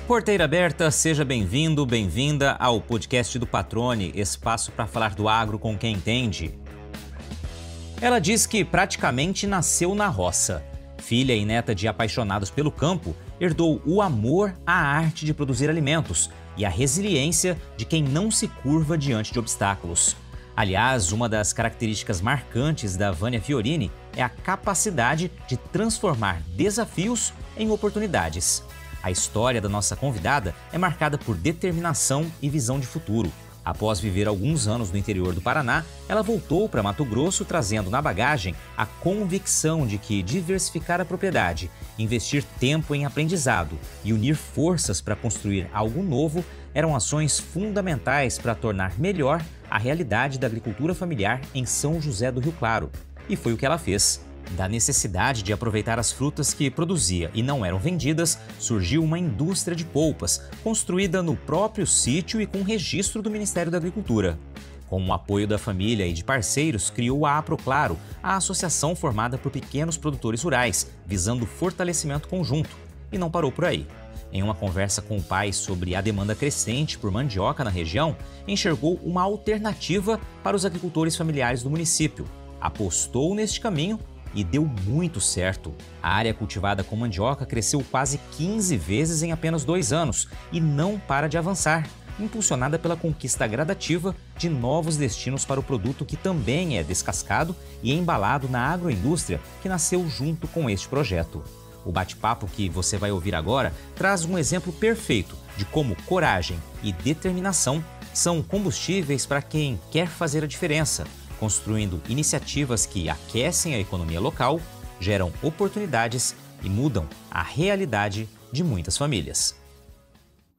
Porteira aberta, seja bem-vindo, bem-vinda ao podcast do Patrone, espaço para falar do agro com quem entende. Ela diz que praticamente nasceu na roça. Filha e neta de apaixonados pelo campo, herdou o amor à arte de produzir alimentos e a resiliência de quem não se curva diante de obstáculos. Aliás, uma das características marcantes da Vânia Fiorini é a capacidade de transformar desafios em oportunidades. A história da nossa convidada é marcada por determinação e visão de futuro. Após viver alguns anos no interior do Paraná, ela voltou para Mato Grosso trazendo na bagagem a convicção de que diversificar a propriedade, investir tempo em aprendizado e unir forças para construir algo novo eram ações fundamentais para tornar melhor a realidade da agricultura familiar em São José do Rio Claro. E foi o que ela fez. Da necessidade de aproveitar as frutas que produzia e não eram vendidas, surgiu uma indústria de polpas, construída no próprio sítio e com registro do Ministério da Agricultura. Com o apoio da família e de parceiros, criou a Aproclaro, a associação formada por pequenos produtores rurais, visando o fortalecimento conjunto. E não parou por aí. Em uma conversa com o pai sobre a demanda crescente por mandioca na região, enxergou uma alternativa para os agricultores familiares do município. Apostou neste caminho e deu muito certo. A área cultivada com mandioca cresceu quase 15 vezes em apenas 2 anos e não para de avançar, impulsionada pela conquista gradativa de novos destinos para o produto que também é descascado e embalado na agroindústria que nasceu junto com este projeto. O bate-papo que você vai ouvir agora traz um exemplo perfeito de como coragem e determinação são combustíveis para quem quer fazer a diferença, construindo iniciativas que aquecem a economia local, geram oportunidades e mudam a realidade de muitas famílias.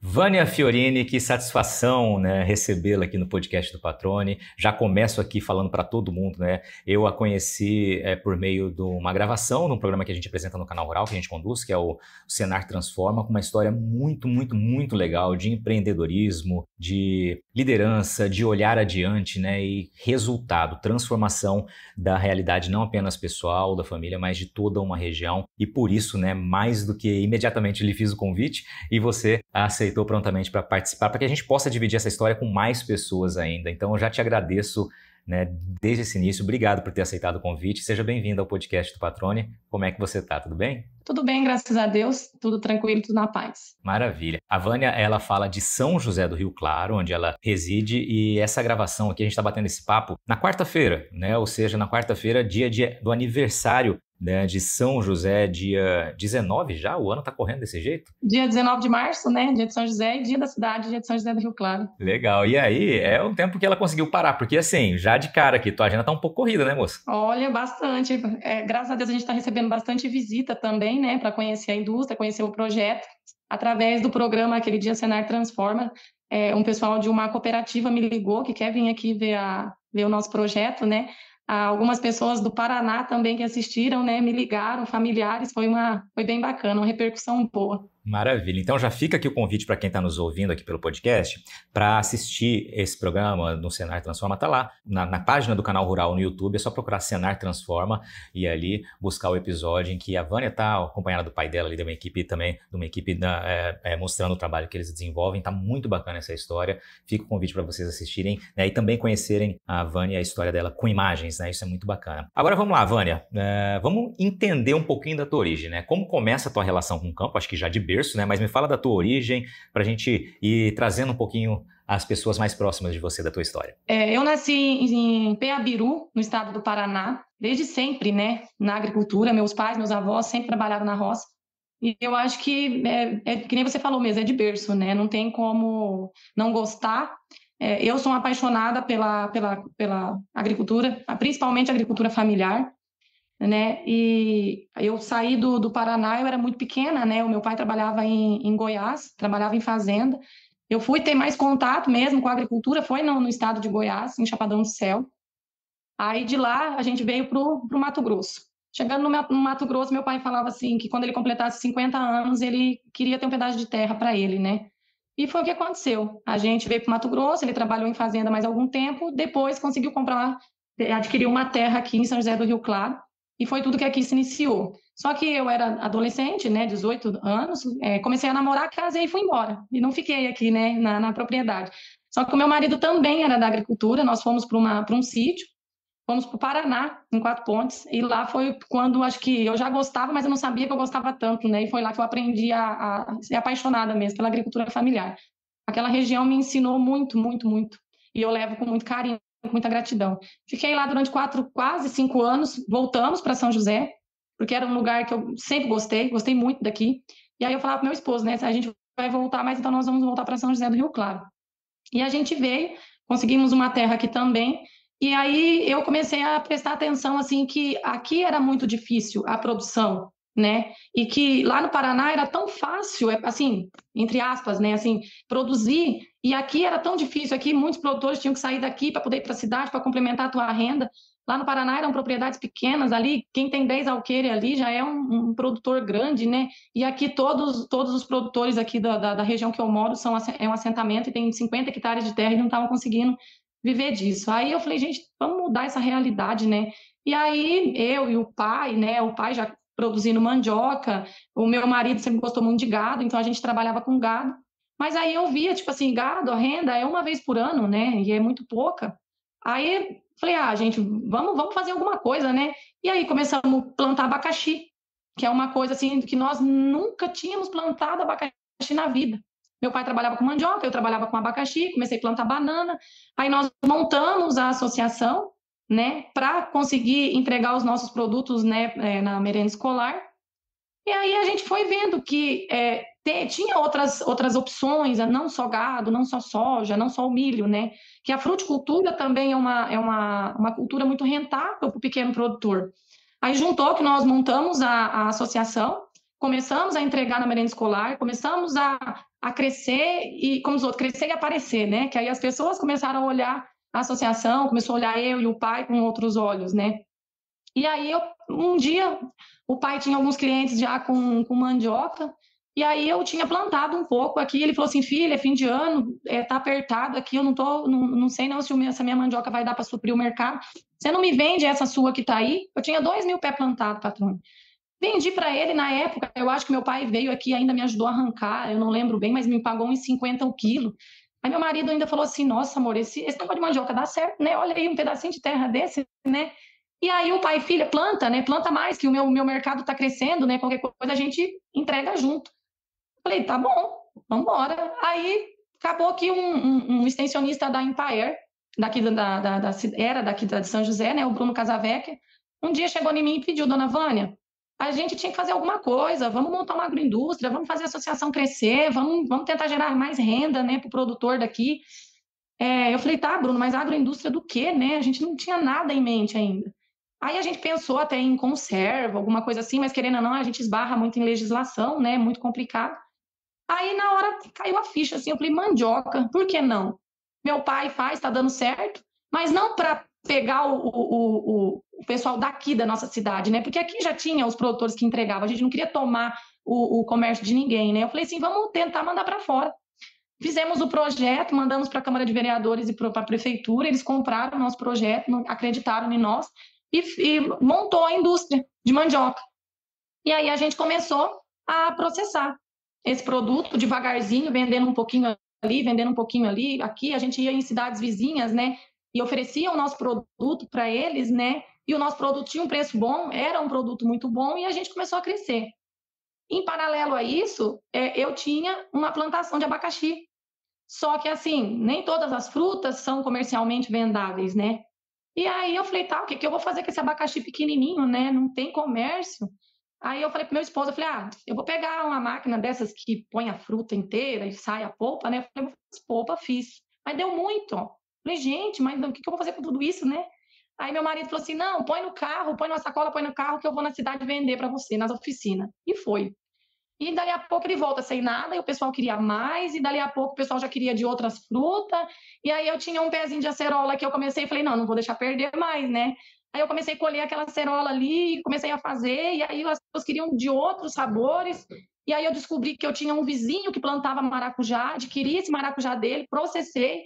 Vânia Fiorini, que satisfação, né, recebê-la aqui no podcast do Patrone. Já começo aqui falando para todo mundo, né? Eu a conheci por meio de uma gravação num programa que a gente apresenta no Canal Rural, que a gente conduz, que é o Senar Transforma, com uma história muito legal de empreendedorismo, de liderança, de olhar adiante, né, e resultado, transformação da realidade não apenas pessoal, da família, mas de toda uma região. E por isso, né, mais do que imediatamente lhe fiz o convite e você aceitou prontamente para participar, para que a gente possa dividir essa história com mais pessoas ainda. Então eu já te agradeço, né, desde esse início. Obrigado por ter aceitado o convite. Seja bem-vindo ao podcast do Patrone. Como é que você está? Tudo bem? Tudo bem, graças a Deus. Tudo tranquilo, tudo na paz. Maravilha. A Vânia, ela fala de São José do Rio Claro, onde ela reside, e essa gravação aqui, a gente está batendo esse papo na quarta-feira, né? Ou seja, na quarta-feira, dia do aniversário, né, de São José, dia 19 já? O ano tá correndo desse jeito? Dia 19 de março, né? Dia de São José e dia da cidade, dia de São José do Rio Claro. Legal. E aí, é um tempo que ela conseguiu parar, porque assim, já de cara aqui, tua agenda tá um pouco corrida, né, moça? Olha, bastante. Graças a Deus a gente está recebendo bastante visita também, né? Para conhecer a indústria, conhecer o projeto. Através do programa Aquele Dia Senar Transforma, um pessoal de uma cooperativa me ligou que quer vir aqui ver o nosso projeto, né? Algumas pessoas do Paraná também que assistiram, né, me ligaram, familiares, foi bem bacana, uma repercussão boa. Maravilha. Então já fica aqui o convite para quem está nos ouvindo aqui pelo podcast para assistir esse programa no Senar Transforma. Tá lá na página do Canal Rural no YouTube, é só procurar Senar Transforma e ali buscar o episódio em que a Vânia está acompanhada do pai dela ali, de uma equipe mostrando o trabalho que eles desenvolvem. Tá muito bacana essa história. Fica o convite para vocês assistirem, né, e também conhecerem a Vânia e a história dela com imagens, né? Isso é muito bacana. Agora vamos lá, Vânia. Vamos entender um pouquinho da tua origem, né? Como começa a tua relação com o campo? Acho que já de berço, né? Mas me fala da tua origem, para a gente ir trazendo um pouquinho as pessoas mais próximas de você, da tua história. Eu nasci em Peabiru, no estado do Paraná, desde sempre, né? Na agricultura, meus pais, meus avós sempre trabalharam na roça. E eu acho que, que nem você falou mesmo, é de berço, né? Não tem como não gostar. Eu sou apaixonada pela agricultura, principalmente a agricultura familiar, né? E eu saí do Paraná, eu era muito pequena, né? O meu pai trabalhava em Goiás, trabalhava em fazenda. Eu fui ter mais contato mesmo com a agricultura, foi no estado de Goiás, em Chapadão do Céu. Aí de lá a gente veio pro Mato Grosso. Chegando no Mato Grosso, meu pai falava assim, que quando ele completasse 50 anos, ele queria ter um pedaço de terra para ele, né? E foi o que aconteceu. A gente veio para o Mato Grosso, ele trabalhou em fazenda mais algum tempo, depois conseguiu adquirir uma terra aqui em São José do Rio Claro. e foi tudo que aqui se iniciou. Só que eu era adolescente, né, 18 anos, comecei a namorar, casei e fui embora. E não fiquei aqui, né, na propriedade. Só que o meu marido também era da agricultura, nós fomos para um sítio, fomos para o Paraná, em Quatro Pontes, e lá foi quando, acho que eu já gostava, mas eu não sabia que eu gostava tanto, né, e foi lá que eu aprendi a ser apaixonada mesmo pela agricultura familiar. Aquela região me ensinou muito, muito, muito, e eu levo com muito carinho, com muita gratidão. Fiquei lá durante quase 5 anos, voltamos para São José, porque era um lugar que eu sempre gostei muito daqui, e aí eu falava para meu esposo, né, a gente vai voltar, mas então nós vamos voltar para São José do Rio Claro. E a gente veio, conseguimos uma terra aqui também, e aí eu comecei a prestar atenção, assim, que aqui era muito difícil a produção, né? E que lá no Paraná era tão fácil, assim, entre aspas, né? Assim, produzir, e aqui era tão difícil, aqui muitos produtores tinham que sair daqui para poder ir para a cidade, para complementar a tua renda. Lá no Paraná eram propriedades pequenas, ali, quem tem 10 alqueires ali já é um produtor grande, né? E aqui todos os produtores aqui da região que eu moro é um assentamento e tem 50 hectares de terra e não estavam conseguindo viver disso. Aí eu falei, gente, vamos mudar essa realidade, né? E aí eu e o pai, né? O pai já produzindo mandioca, o meu marido sempre gostou muito de gado, então a gente trabalhava com gado. Mas aí eu via, tipo assim, gado, a renda é uma vez por ano, né? E é muito pouca. Aí falei, gente, vamos fazer alguma coisa, né? E aí começamos a plantar abacaxi, que é uma coisa assim que nós nunca tínhamos plantado abacaxi na vida. Meu pai trabalhava com mandioca, eu trabalhava com abacaxi, comecei a plantar banana. Aí nós montamos a associação, né, para conseguir entregar os nossos produtos, né, na merenda escolar. E aí a gente foi vendo que tinha outras opções, não só gado, não só soja, não só o milho, né? Que a fruticultura também é uma cultura muito rentável para o pequeno produtor. Aí juntou que nós montamos a associação, começamos a entregar na merenda escolar, começamos a crescer e, como os outros, crescer e aparecer, né? Que aí as pessoas começaram a olhar a associação, começou a olhar eu e o pai com outros olhos, né? E aí, um dia, o pai tinha alguns clientes já com mandioca, e aí eu tinha plantado um pouco aqui. Ele falou assim: filha, é fim de ano, tá apertado aqui, eu não sei não se essa minha mandioca vai dar para suprir o mercado. Você não me vende essa sua que tá aí? Eu tinha 2.000 pés plantados, patrão. Vendi para ele na época. Eu acho que meu pai veio aqui, ainda me ajudou a arrancar, eu não lembro bem, mas me pagou uns 50 o quilo. Aí meu marido ainda falou assim: nossa, amor, esse negócio de mandioca dá certo, né? Olha aí um pedacinho de terra desse, né? E aí o pai e filha planta, né? Planta mais, que o meu mercado está crescendo, né? Qualquer coisa a gente entrega junto. Falei, tá bom, vamos embora. Aí acabou que um extensionista da Empire, daqui era daqui de São José, né? O Bruno Casavecchia, um dia chegou em mim e pediu: dona Vânia, a gente tinha que fazer alguma coisa, vamos montar uma agroindústria, vamos fazer a associação crescer, vamos tentar gerar mais renda, né, para o produtor daqui. Eu falei, tá, Bruno, mas agroindústria do quê, né? A gente não tinha nada em mente ainda. Aí a gente pensou até em conserva, alguma coisa assim, mas querendo ou não, a gente esbarra muito em legislação, né? Muito complicado. Aí na hora caiu a ficha, assim, eu falei, mandioca, por que não? Meu pai faz, tá dando certo, mas não para pegar o pessoal daqui da nossa cidade, né? Porque aqui já tinha os produtores que entregavam, a gente não queria tomar o comércio de ninguém, né? Eu falei assim, vamos tentar mandar para fora. Fizemos o projeto, mandamos para a Câmara de Vereadores e para a Prefeitura, eles compraram o nosso projeto, acreditaram em nós, e montou a indústria de mandioca. E aí a gente começou a processar esse produto devagarzinho, vendendo um pouquinho ali, vendendo um pouquinho ali. Aqui a gente ia em cidades vizinhas, né? E oferecia o nosso produto para eles, né? E o nosso produto tinha um preço bom, era um produto muito bom, e a gente começou a crescer. Em paralelo a isso, eu tinha uma plantação de abacaxi. Só que, assim, nem todas as frutas são comercialmente vendáveis, né? E aí eu falei, tá, o que eu vou fazer com esse abacaxi pequenininho, né? Não tem comércio. Aí eu falei pro meu esposo, eu falei, eu vou pegar uma máquina dessas que põe a fruta inteira e sai a polpa, né? Eu falei, vou fazer polpa, fiz. Mas deu muito, ó. Falei, gente, mas o que eu vou fazer com tudo isso, né? Aí meu marido falou assim, não, põe no carro, põe numa sacola, põe no carro que eu vou na cidade vender para você, nas oficinas. E foi. E dali a pouco ele volta sem nada, e o pessoal queria mais, e dali a pouco o pessoal já queria de outras frutas, e aí eu tinha um pezinho de acerola que eu comecei e falei, não vou deixar perder mais, né? Aí eu comecei a colher aquela acerola ali, comecei a fazer, e aí as pessoas queriam de outros sabores, e aí eu descobri que eu tinha um vizinho que plantava maracujá, adquiri esse maracujá dele, processei,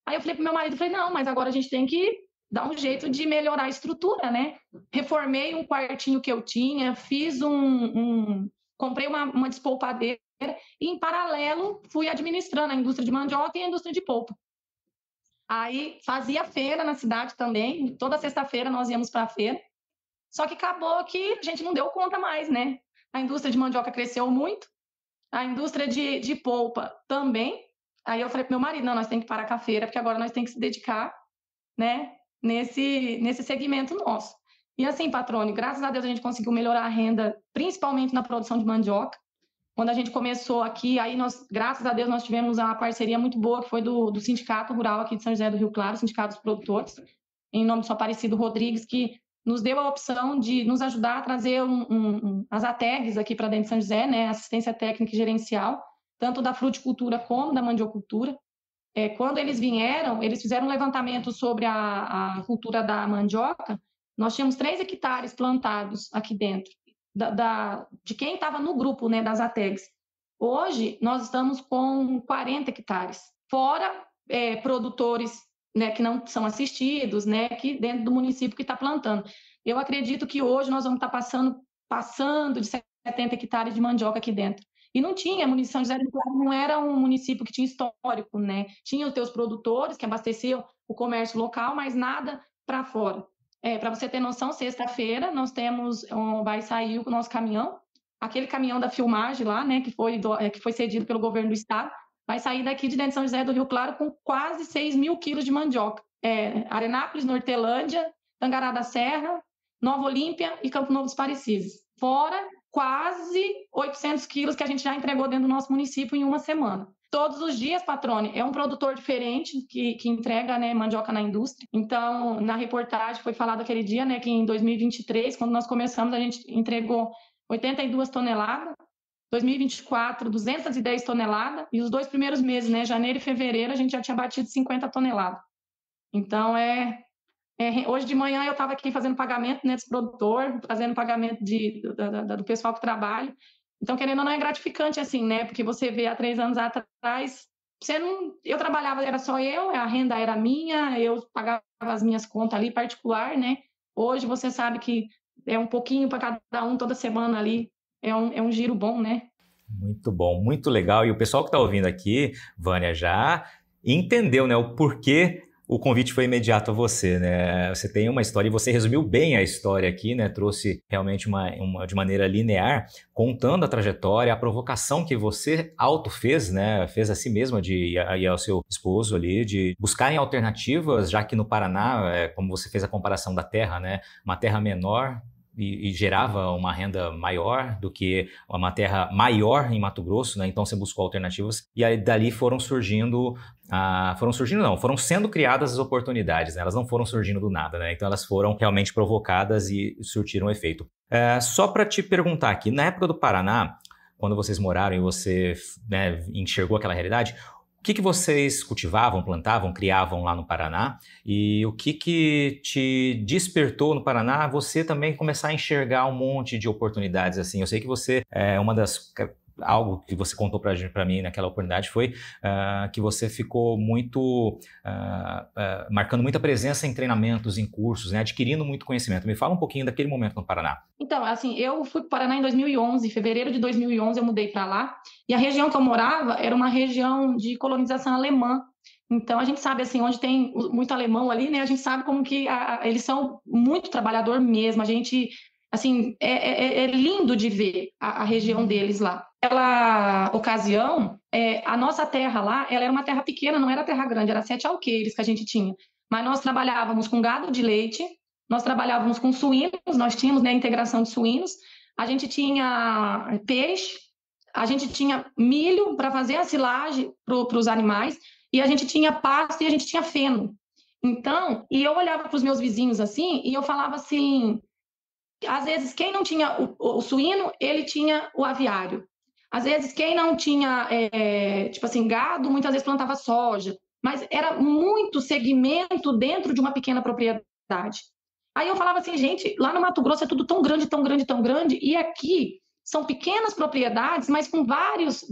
aí eu falei pro meu marido, falei, não, mas agora a gente tem que dar um jeito de melhorar a estrutura, né? Reformei um quartinho que eu tinha, comprei uma despolpadeira e, em paralelo, fui administrando a indústria de mandioca e a indústria de polpa. Aí fazia feira na cidade também, toda sexta-feira nós íamos para a feira, só que acabou que a gente não deu conta mais, né? A indústria de mandioca cresceu muito, a indústria de polpa também. Aí eu falei para meu marido, não, nós temos que parar com a feira, porque agora nós temos que se dedicar, né, nesse segmento nosso. E assim, Patrone, graças a Deus a gente conseguiu melhorar a renda, principalmente na produção de mandioca. Quando a gente começou aqui, aí nós, graças a Deus, nós tivemos uma parceria muito boa, que foi do Sindicato Rural aqui de São José do Rio Claro, Sindicato dos Produtores, em nome do seu Aparecido Rodrigues, que nos deu a opção de nos ajudar a trazer as ATEGs aqui para dentro de São José, né, assistência técnica e gerencial, tanto da fruticultura como da mandiocultura. Quando eles vieram, eles fizeram um levantamento sobre a cultura da mandioca. Nós tínhamos 3 hectares plantados aqui dentro, de quem estava no grupo, né, das ATEGs. Hoje, nós estamos com 40 hectares, fora produtores, né, que não são assistidos, né, que dentro do município que está plantando. Eu acredito que hoje nós vamos estar passando de 70 hectares de mandioca aqui dentro. E não tinha, a munição de José do Rio Claro não era um município que tinha histórico, né? Tinha os teus produtores que abasteciam o comércio local, mas nada para fora. Para você ter noção, sexta-feira nós vai sair o nosso caminhão, aquele caminhão da filmagem lá, né, que foi cedido pelo governo do estado, vai sair daqui de dentro de São José do Rio Claro com quase 6 mil quilos de mandioca. Arenápolis, Nortelândia, Tangará da Serra, Nova Olímpia e Campo Novo dos Parecis. Fora quase 800 quilos que a gente já entregou dentro do nosso município em uma semana. Todos os dias, Patrone, é um produtor diferente que entrega, né, mandioca na indústria. Então, na reportagem foi falado aquele dia, né, que em 2023, quando nós começamos, a gente entregou 82 toneladas, 2024, 210 toneladas, e os 2 primeiros meses, né, janeiro e fevereiro, a gente já tinha batido 50 toneladas. Então, hoje de manhã eu estava aqui fazendo pagamento, né, desse produtor, fazendo pagamento do pessoal que trabalha. Então, querendo ou não, é gratificante, assim, né? Porque você vê há 3 anos atrás, eu trabalhava, era só eu, a renda era minha, eu pagava as minhas contas ali, particular, né? Hoje você sabe que é um pouquinho para cada um toda semana ali, é um giro bom, né? Muito bom, muito legal. E o pessoal que está ouvindo aqui, Vânia, já entendeu, né, o porquê o convite foi imediato a você, né? Você tem uma história e você resumiu bem a história aqui, né? Trouxe realmente de maneira linear, contando a trajetória, a provocação que você fez, né? Fez a si mesma e ao seu esposo ali, de buscarem alternativas, já que no Paraná, como você fez a comparação da terra, né? Uma terra menor e gerava uma renda maior do que uma terra maior em Mato Grosso, né? Então você buscou alternativas e aí dali foram sendo criadas as oportunidades, né? Elas não foram surgindo do nada, né? Então elas foram realmente provocadas e surtiram efeito. Só para te perguntar aqui, na época do Paraná, quando vocês moraram e você, né, enxergou aquela realidade, o que vocês cultivavam, plantavam, criavam lá no Paraná? E o que te despertou no Paraná você também começar a enxergar um monte de oportunidades assim? Eu sei que você algo que você contou para mim naquela oportunidade foi que você ficou muito marcando muita presença em treinamentos, em cursos, né, adquirindo muito conhecimento. Me fala um pouquinho daquele momento no Paraná. Então, assim, eu fui para o Paraná em 2011, em fevereiro de 2011 eu mudei para lá, e a região que eu morava era uma região de colonização alemã. Então, a gente sabe, assim, onde tem muito alemão ali, né, a gente sabe como que eles são muito trabalhador mesmo, a gente, assim, é lindo de ver a região deles lá. Naquela ocasião, a nossa terra lá, ela era uma terra pequena, não era terra grande, era 7 alqueires que a gente tinha. Mas nós trabalhávamos com gado de leite, nós trabalhávamos com suínos, nós tínhamos, né, a integração de suínos, a gente tinha peixe, a gente tinha milho para fazer a silagem para os animais, e a gente tinha pasto e a gente tinha feno. Então, e eu olhava para os meus vizinhos assim, e eu falava assim, às vezes quem não tinha o suíno, ele tinha o aviário. Às vezes, quem não tinha, tipo assim, gado, muitas vezes plantava soja. Mas era muito segmento dentro de uma pequena propriedade. Aí eu falava assim, gente, lá no Mato Grosso é tudo tão grande, tão grande, tão grande. E aqui são pequenas propriedades, mas com vários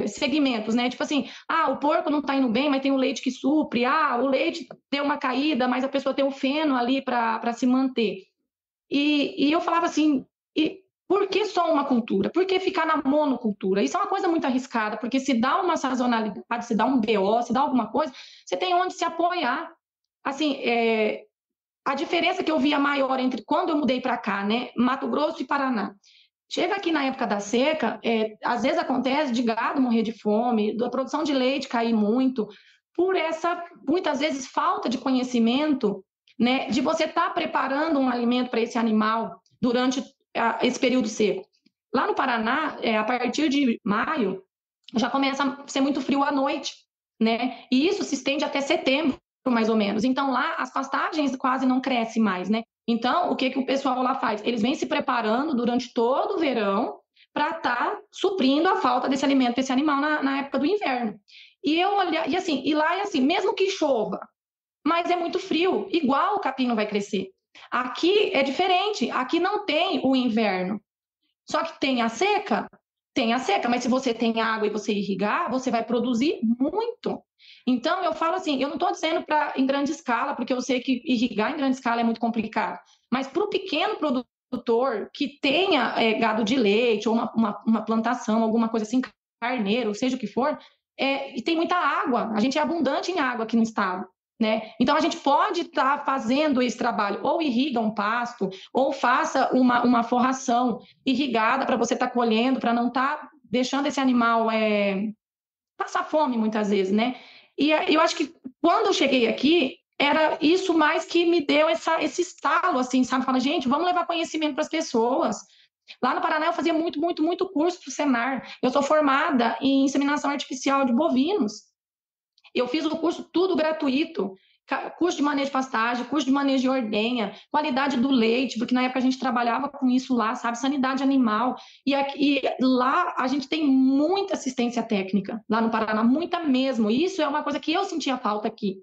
segmentos, né? Tipo assim, o porco não está indo bem, mas tem o leite que supre, o leite deu uma caída, mas a pessoa tem o feno ali para se manter. E eu falava assim, por que só uma cultura? Por que ficar na monocultura? Isso é uma coisa muito arriscada, porque se dá uma sazonalidade, se dá um BO, se dá alguma coisa, você tem onde se apoiar. Assim, a diferença que eu via maior entre quando eu mudei para cá, né, Mato Grosso e Paraná. Chega aqui na época da seca, às vezes acontece de gado morrer de fome, da produção de leite cair muito, por essa, muitas vezes, falta de conhecimento, né, de você estar preparando um alimento para esse animal durante esse período seco. Lá no Paraná, a partir de maio, já começa a ser muito frio à noite, né? E isso se estende até setembro, mais ou menos. Então, lá, as pastagens quase não crescem mais, né? Então, o que o pessoal lá faz? Eles vêm se preparando durante todo o verão para estar suprindo a falta desse alimento, desse animal na época do inverno. E lá é assim, mesmo que chova, mas é muito frio, igual o capim não vai crescer. Aqui é diferente, aqui não tem o inverno. Só que tem a seca, mas se você tem água e você irrigar, você vai produzir muito. Então, eu falo assim, eu não estou dizendo em grande escala, porque eu sei que irrigar em grande escala é muito complicado, mas para o pequeno produtor que tenha gado de leite ou uma plantação, alguma coisa assim, carneiro, seja o que for, e tem muita água, a gente é abundante em água aqui no estado. Né? Então, a gente pode estar fazendo esse trabalho, ou irriga um pasto, ou faça uma forração irrigada para você estar colhendo, para não estar deixando esse animal passar fome muitas vezes, né? E eu acho que quando eu cheguei aqui, era isso mais que me deu esse estalo, assim, sabe? Fala, gente, vamos levar conhecimento para as pessoas. Lá no Paraná eu fazia muito curso para o Senar. Eu sou formada em inseminação artificial de bovinos. Eu fiz o curso tudo gratuito, curso de manejo de pastagem, curso de manejo de ordenha, qualidade do leite, porque na época a gente trabalhava com isso lá, sabe, sanidade animal, e lá a gente tem muita assistência técnica, lá no Paraná, muita mesmo, e isso é uma coisa que eu sentia falta aqui.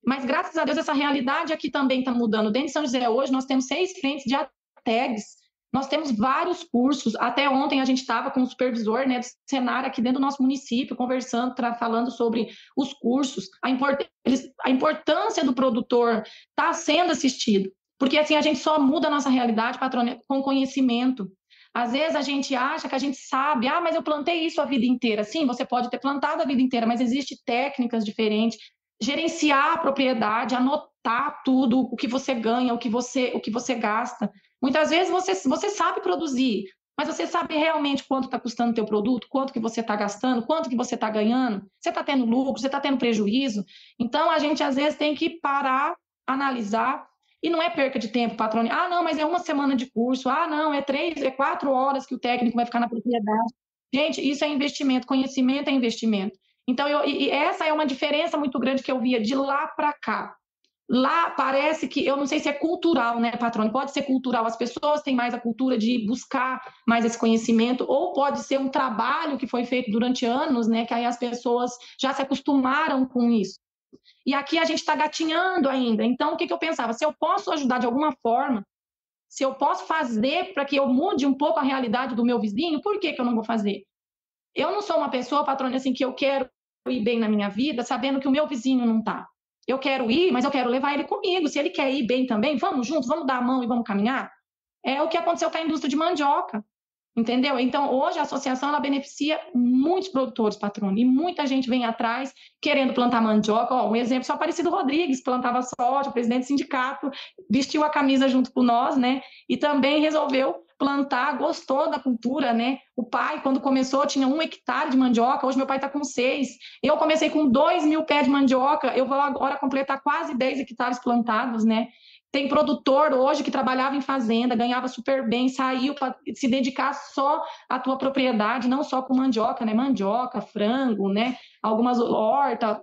Mas graças a Deus essa realidade aqui também está mudando. Dentro de São José hoje nós temos 6 frentes de ATEGs, nós temos vários cursos. Até ontem a gente estava com o supervisor, né, do Senar aqui dentro do nosso município, conversando, falando sobre os cursos, a importância do produtor estar sendo assistido. Porque assim a gente só muda a nossa realidade, patrônio, com conhecimento. Às vezes a gente acha que a gente sabe, mas eu plantei isso a vida inteira. Sim, você pode ter plantado a vida inteira, mas existem técnicas diferentes. Gerenciar a propriedade, anotar tudo, o que você ganha, o que você gasta. Muitas vezes você sabe produzir, mas você sabe realmente quanto está custando o teu produto, quanto que você está gastando, quanto que você está ganhando, você está tendo lucro, você está tendo prejuízo. Então, a gente, às vezes, tem que parar, analisar, e não é perca de tempo, patrônio. Não, mas é uma semana de curso. Não, é 4 horas que o técnico vai ficar na propriedade. Gente, isso é investimento, conhecimento é investimento. Então, essa é uma diferença muito grande que eu via de lá para cá. Lá parece que, eu não sei se é cultural, né, patrônio? Pode ser cultural, as pessoas têm mais a cultura de buscar mais esse conhecimento, ou pode ser um trabalho que foi feito durante anos, né, que aí as pessoas já se acostumaram com isso. E aqui a gente está gatinhando ainda. Então, o que eu pensava? Se eu posso ajudar de alguma forma, se eu posso fazer para que eu mude um pouco a realidade do meu vizinho, por que eu não vou fazer? Eu não sou uma pessoa, patrônio, assim, que eu quero ir bem na minha vida, sabendo que o meu vizinho não está. Eu quero ir, mas eu quero levar ele comigo. Se ele quer ir bem também, vamos juntos, vamos dar a mão e vamos caminhar. É o que aconteceu com a indústria de mandioca, entendeu? Então, hoje a associação ela beneficia muitos produtores, patrônio, e muita gente vem atrás querendo plantar mandioca. Um exemplo, só Aparecido Rodrigues plantava soja, o presidente do sindicato, vestiu a camisa junto com nós, né? E também resolveu plantar, gostou da cultura, né? O pai, quando começou, tinha 1 hectare de mandioca, hoje meu pai está com 6. Eu comecei com 2.000 pés de mandioca, eu vou agora completar quase 10 hectares plantados, né? Tem produtor hoje que trabalhava em fazenda, ganhava super bem, saiu para se dedicar só à tua propriedade, não só com mandioca, né? Mandioca, frango, né? Algumas hortas,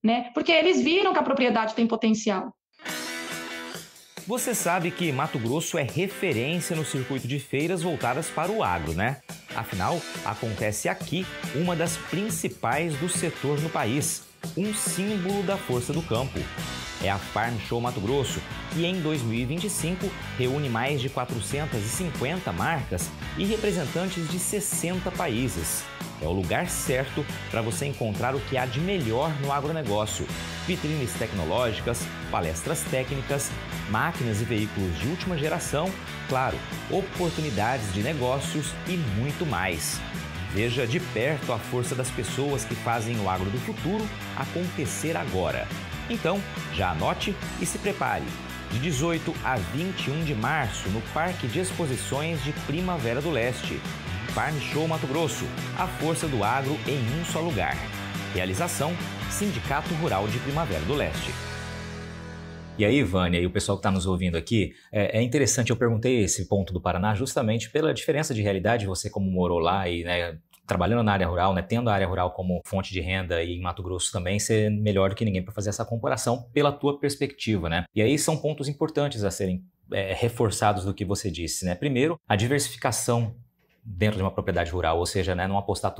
né? Porque eles viram que a propriedade tem potencial. Você sabe que Mato Grosso é referência no circuito de feiras voltadas para o agro, né? Afinal, acontece aqui uma das principais do setor no país, um símbolo da força do campo. É a Farm Show Mato Grosso, que em 2025 reúne mais de 450 marcas e representantes de 60 países. é o lugar certo para você encontrar o que há de melhor no agronegócio. Vitrines tecnológicas, palestras técnicas, máquinas e veículos de última geração, claro, oportunidades de negócios e muito mais. Veja de perto a força das pessoas que fazem o agro do futuro acontecer agora. Então, já anote e se prepare. De 18 a 21 de março, no Parque de Exposições de Primavera do Leste. Farm Show Mato Grosso, a força do agro em um só lugar. Realização, Sindicato Rural de Primavera do Leste. E aí, Vânia, e o pessoal que está nos ouvindo aqui, é interessante, eu perguntei esse ponto do Paraná justamente pela diferença de realidade, você como morou lá e trabalhando na área rural, tendo a área rural como fonte de renda e em Mato Grosso também, ser melhor do que ninguém para fazer essa comparação pela tua perspectiva, né? E aí são pontos importantes a serem reforçados do que você disse, né? Primeiro, a diversificação dentro de uma propriedade rural, ou seja, não apostar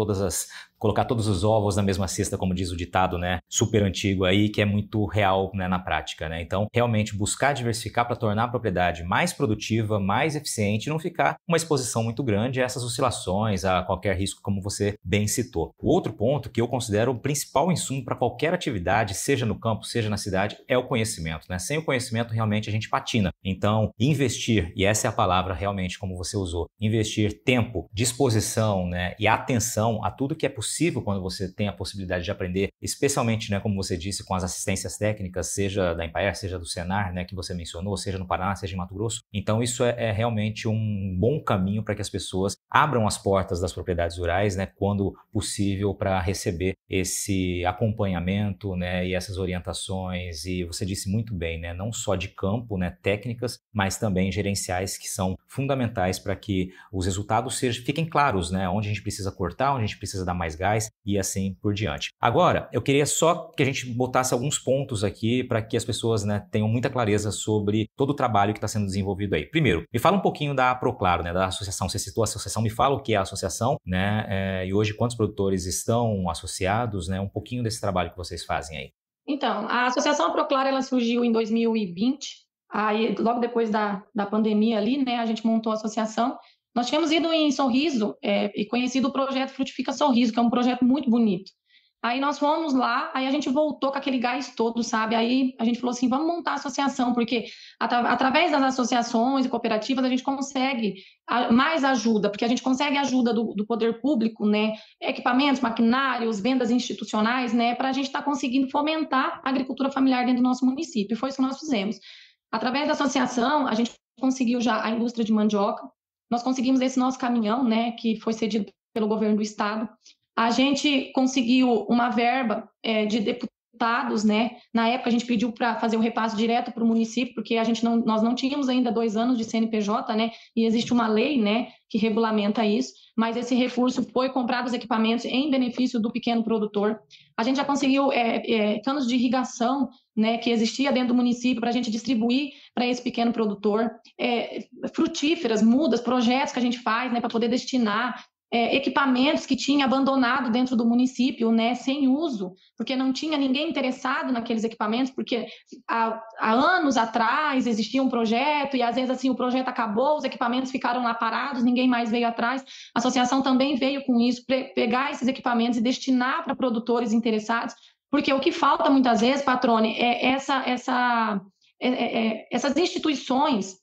colocar todos os ovos na mesma cesta, como diz o ditado, super antigo aí, que é muito real, na prática, Então, realmente buscar diversificar para tornar a propriedade mais produtiva, mais eficiente e não ficar uma exposição muito grande a essas oscilações, a qualquer risco, como você bem citou. O outro ponto que eu considero o principal insumo para qualquer atividade, seja no campo, seja na cidade, é o conhecimento, Sem o conhecimento, realmente, a gente patina. Então, investir, e essa é a palavra realmente como você usou, investir tempo, disposição, e atenção a tudo que é possível quando você tem a possibilidade de aprender, especialmente, como você disse, com as assistências técnicas, seja da Embraer, seja do Senar, que você mencionou, seja no Paraná, seja em Mato Grosso. Então, isso é realmente um bom caminho para que as pessoas abram as portas das propriedades rurais, quando possível, para receber esse acompanhamento, e essas orientações. E você disse muito bem, não só de campo, técnicas, mas também gerenciais, que são fundamentais para que os resultados fiquem claros, onde a gente precisa cortar, onde a gente precisa dar mais gás e assim por diante. Agora, eu queria só que a gente botasse alguns pontos aqui para que as pessoas tenham muita clareza sobre todo o trabalho que está sendo desenvolvido aí. Primeiro, me fala um pouquinho da Proclaro, da associação. Você citou a associação, me fala o que é a associação, e hoje quantos produtores estão associados, um pouquinho desse trabalho que vocês fazem aí. Então, a Associação Proclaro, ela surgiu em 2020, aí logo depois da pandemia ali, a gente montou a associação. Nós tínhamos ido em Sorriso e conhecido o projeto Frutifica Sorriso, que é um projeto muito bonito. Aí nós fomos lá, aí a gente voltou com aquele gás todo, sabe? Aí a gente falou assim, vamos montar a associação, porque através das associações e cooperativas a gente consegue mais ajuda, porque a gente consegue ajuda do poder público, equipamentos, maquinários, vendas institucionais, para a gente estar conseguindo fomentar a agricultura familiar dentro do nosso município. E foi isso que nós fizemos. Através da associação, a gente conseguiu já a indústria de mandioca. Nós conseguimos esse nosso caminhão, que foi cedido pelo governo do estado. A gente conseguiu uma verba de deputados, Na época a gente pediu para fazer o repasse direto para o município, porque nós não tínhamos ainda 2 anos de CNPJ, E existe uma lei, que regulamenta isso. Mas esse recurso foi comprado os equipamentos em benefício do pequeno produtor. A gente já conseguiu canos de irrigação, que existia dentro do município para a gente distribuir para esse pequeno produtor, frutíferas, mudas, projetos que a gente faz, para poder destinar equipamentos que tinha abandonado dentro do município, sem uso, porque não tinha ninguém interessado naqueles equipamentos, porque há anos atrás existia um projeto e às vezes assim o projeto acabou, os equipamentos ficaram lá parados, ninguém mais veio atrás. A associação também veio com isso, pegar esses equipamentos e destinar para produtores interessados, porque o que falta muitas vezes, Patrone, é essas instituições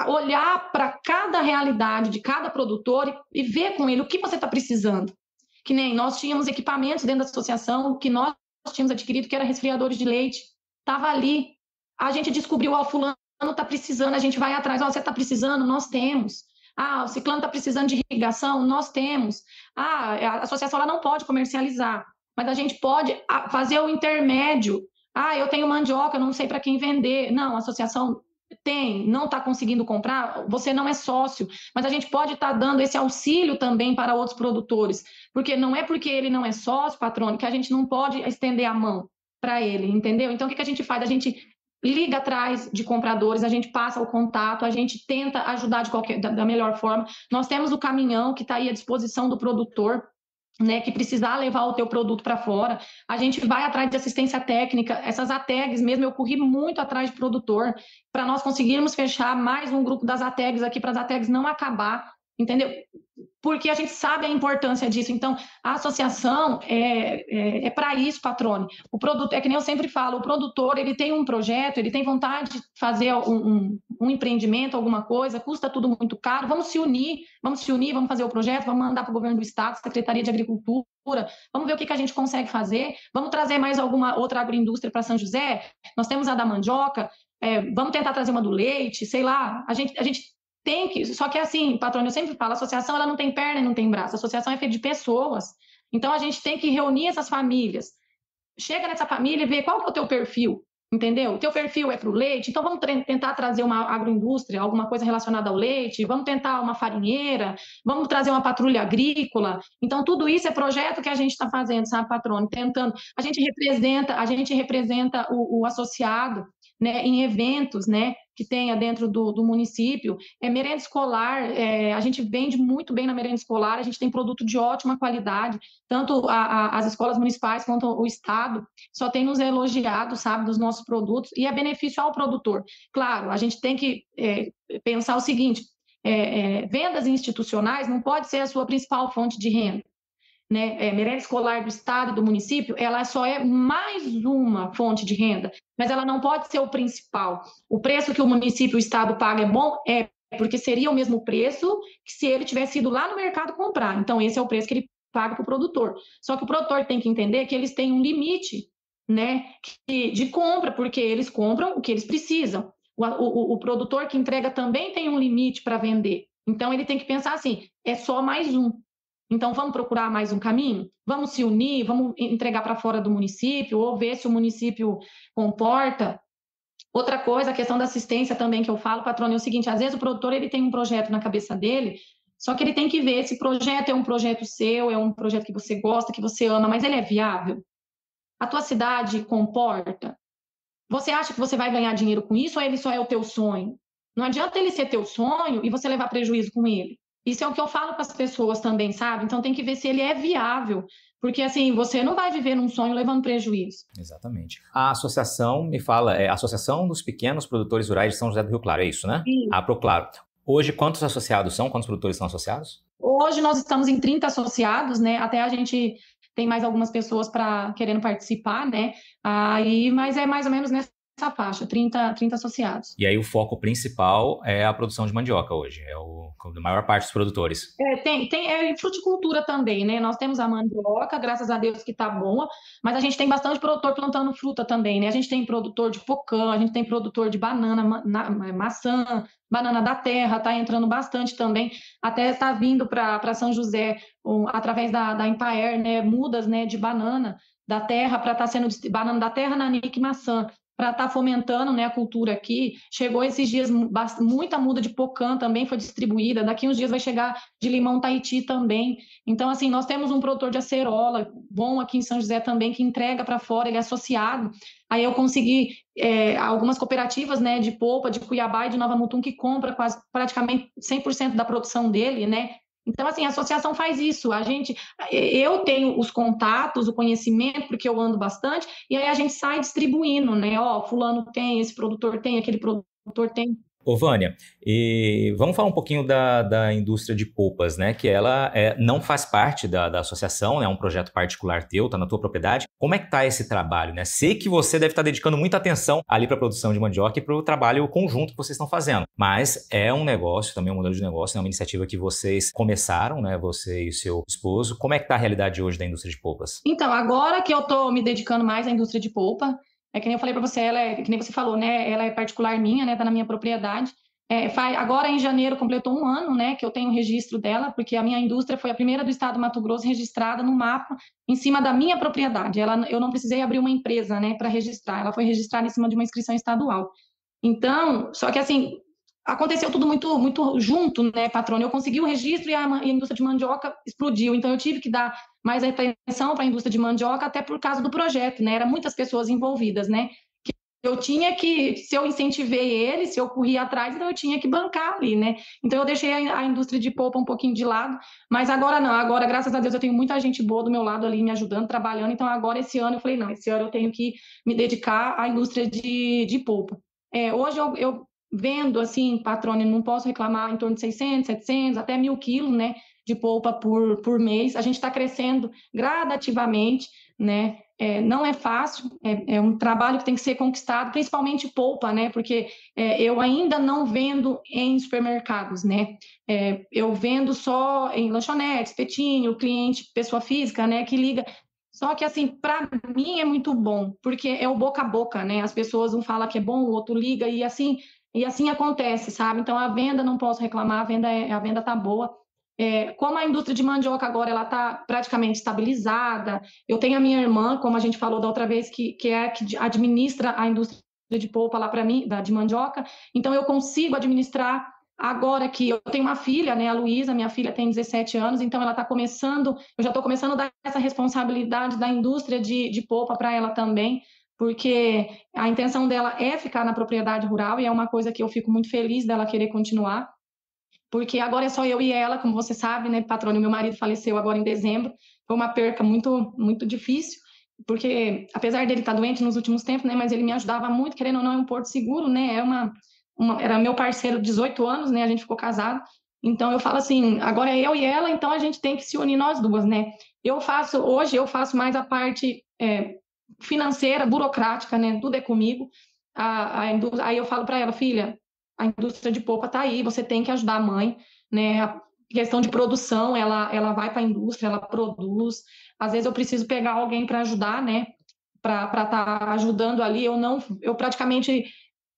olhar para cada realidade de cada produtor e ver com ele o que você está precisando. Que nem nós tínhamos equipamentos dentro da associação que nós tínhamos adquirido, que era resfriadores de leite, estava ali. A gente descobriu, o fulano está precisando, a gente vai atrás, você está precisando, nós temos. O ciclano está precisando de irrigação, nós temos. A associação ela não pode comercializar, mas a gente pode fazer o intermédio. Eu tenho mandioca, não sei para quem vender. Não, a associação não está conseguindo comprar, você não é sócio, mas a gente pode estar dando esse auxílio também para outros produtores, porque não é porque ele não é sócio, Patrone, que a gente não pode estender a mão para ele, entendeu? Então, o que a gente faz? A gente liga atrás de compradores, a gente passa o contato, a gente tenta ajudar da melhor forma. Nós temos o caminhão que está aí à disposição do produtor, que precisar levar o teu produto para fora, a gente vai atrás de assistência técnica, essas ATEGs mesmo, eu corri muito atrás de produtor, para nós conseguirmos fechar mais um grupo das ATEGs aqui, para as ATEGs não acabar, entendeu? porque a gente sabe a importância disso. Então, a associação é para isso, Patrone. O produto, é que nem eu sempre falo, o produtor, ele tem um projeto, ele tem vontade de fazer um empreendimento, alguma coisa, custa tudo muito caro, vamos se unir, vamos fazer o projeto, vamos mandar para o governo do estado, Secretaria de Agricultura, vamos ver o que a gente consegue fazer, vamos trazer mais alguma outra agroindústria para São José, nós temos a da mandioca, vamos tentar trazer uma do leite, sei lá, a gente tem que, só que assim, Patrônio, eu sempre falo, a associação ela não tem perna e não tem braço, a associação é feita de pessoas, então a gente tem que reunir essas famílias, chega nessa família e vê qual que é o teu perfil, entendeu? O teu perfil é para o leite, então vamos tentar trazer uma agroindústria, alguma coisa relacionada ao leite, vamos tentar uma farinheira, vamos trazer uma patrulha agrícola, então tudo isso é projeto que a gente está fazendo, sabe, Patrônio? Tentando, a gente representa o associado, né, em eventos, né, que tenha dentro do município, merenda escolar, a gente vende muito bem na merenda escolar, a gente tem produto de ótima qualidade, tanto as escolas municipais quanto o Estado, só tem nos elogiado, sabe, dos nossos produtos, e é benefício ao produtor. Claro, a gente tem que pensar o seguinte, vendas institucionais não pode ser a sua principal fonte de renda, né, merenda escolar do estado e do município, ela só é mais uma fonte de renda, mas ela não pode ser o principal. O preço que o município e o estado paga é bom? É, porque seria o mesmo preço que se ele tivesse ido lá no mercado comprar. Então, esse é o preço que ele paga para o produtor. Só que o produtor tem que entender que eles têm um limite, né, de compra, porque eles compram o que eles precisam. O produtor que entrega também tem um limite para vender. Então, ele tem que pensar assim, é só mais um. Então, vamos procurar mais um caminho? Vamos se unir, vamos entregar para fora do município, ou ver se o município comporta. Outra coisa, a questão da assistência também que eu falo, Patrônio, é o seguinte, às vezes o produtor ele tem um projeto na cabeça dele, só que ele tem que ver se projeto é um projeto seu, é um projeto que você gosta, que você ama, mas ele é viável? A tua cidade comporta? Você acha que você vai ganhar dinheiro com isso ou ele só é o teu sonho? Não adianta ele ser teu sonho e você levar prejuízo com ele. Isso é o que eu falo para as pessoas também, sabe? Então tem que ver se ele é viável, porque assim, você não vai viver num sonho levando prejuízo. Exatamente. A associação, me fala, é a Associação dos Pequenos Produtores Rurais de São José do Rio Claro, é isso, né? Sim. A Proclaro. Hoje, quantos associados são? Quantos produtores são associados? Hoje nós estamos em 30 associados, né? Até a gente tem mais algumas pessoas querendo participar, né? Mas é mais ou menos nessa faixa, 30 associados. E aí o foco principal é a produção de mandioca hoje, é a maior parte dos produtores. Tem fruticultura também, né? Nós temos a mandioca, graças a Deus que tá boa, mas a gente tem bastante produtor plantando fruta também, né? A gente tem produtor de pocã, a gente tem produtor de banana, maçã, banana da terra, tá entrando bastante também, até tá vindo para São José, através da Empaer, né? Mudas, né, de banana da terra para estar sendo banana da terra, nanique e maçã, para estar fomentando, né, a cultura aqui. Chegou esses dias muita muda de pocã também foi distribuída, daqui uns dias vai chegar de limão Tahiti também. Então, assim, nós temos um produtor de acerola bom aqui em São José também, que entrega para fora, ele é associado. Aí eu consegui algumas cooperativas, né, de polpa, de Cuiabá e de Nova Mutum, que compra praticamente 100% da produção dele, né? Então, assim, a associação faz isso. Eu tenho os contatos, o conhecimento, porque eu ando bastante, e aí a gente sai distribuindo, né? Ó, fulano tem, esse produtor tem, aquele produtor tem. Ô, Vânia, e vamos falar um pouquinho da indústria de polpas, né? Que ela não faz parte da associação, né? É um projeto particular teu, tá na tua propriedade. Como é que tá esse trabalho, né? Sei que você deve estar dedicando muita atenção ali para a produção de mandioca e para o trabalho conjunto que vocês estão fazendo. Mas é um negócio, também um modelo de negócio, é uma iniciativa que vocês começaram, né? Você e seu esposo. Como é que tá a realidade hoje da indústria de polpas? Então, agora que eu tô me dedicando mais à indústria de polpa, que nem eu falei para você, que nem você falou, né? Ela é particular minha, né? Tá na minha propriedade. Agora, em janeiro, completou um ano, né? Que eu tenho o registro dela, porque a minha indústria foi a primeira do estado do Mato Grosso registrada no mapa em cima da minha propriedade. Eu não precisei abrir uma empresa, né? Para registrar. Ela foi registrada em cima de uma inscrição estadual. Então, só que assim, aconteceu tudo muito, muito junto, né, patrônio? Eu consegui o registro e a indústria de mandioca explodiu. Então, eu tive que dar mais atenção para a indústria de mandioca, até por causa do projeto, né? Eram muitas pessoas envolvidas, né? Que eu tinha que, se eu incentivei ele, se eu corri atrás, então eu tinha que bancar ali, né? Então, eu deixei a indústria de polpa um pouquinho de lado, mas agora não. Agora, graças a Deus, eu tenho muita gente boa do meu lado ali, me ajudando, trabalhando. Então, agora, esse ano, eu falei, não, esse ano eu tenho que me dedicar à indústria de polpa. Hoje, eu vendo, assim, patrônio, não posso reclamar em torno de 600, 700, até 1.000 quilos, né, de polpa por mês. A gente está crescendo gradativamente, né? Não é fácil, é um trabalho que tem que ser conquistado, principalmente polpa, né? Porque eu ainda não vendo em supermercados, né? Eu vendo só em lanchonetes, petinho, cliente, pessoa física, né? Que liga. Só que, assim, para mim é muito bom, porque é o boca a boca, né? As pessoas um falam que é bom, o outro liga, e assim acontece, sabe? Então, a venda, não posso reclamar, a venda tá boa. Como a indústria de mandioca agora ela está praticamente estabilizada, eu tenho a minha irmã, como a gente falou da outra vez, que administra a indústria de polpa lá para mim, de mandioca, então eu consigo administrar agora que eu tenho uma filha, né, a Luísa, minha filha tem 17 anos, então ela está começando, eu já estou começando a dar essa responsabilidade da indústria de polpa para ela também, porque a intenção dela é ficar na propriedade rural e é uma coisa que eu fico muito feliz dela querer continuar. Porque agora é só eu e ela, como você sabe, né, patrônio? Meu marido faleceu agora em dezembro, foi uma perca muito, muito difícil, porque apesar dele estar doente nos últimos tempos, né, mas ele me ajudava muito, querendo ou não, é um porto seguro, né, era meu parceiro de 18 anos, né, a gente ficou casado, então eu falo assim, agora é eu e ela, então a gente tem que se unir nós duas, né. Hoje eu faço mais a parte financeira, burocrática, né, tudo é comigo, aí eu falo para ela, filha, a indústria de polpa está aí, você tem que ajudar a mãe, né? A questão de produção, ela vai para a indústria, ela produz. Às vezes eu preciso pegar alguém para ajudar, né? Para estar ajudando ali. Eu praticamente,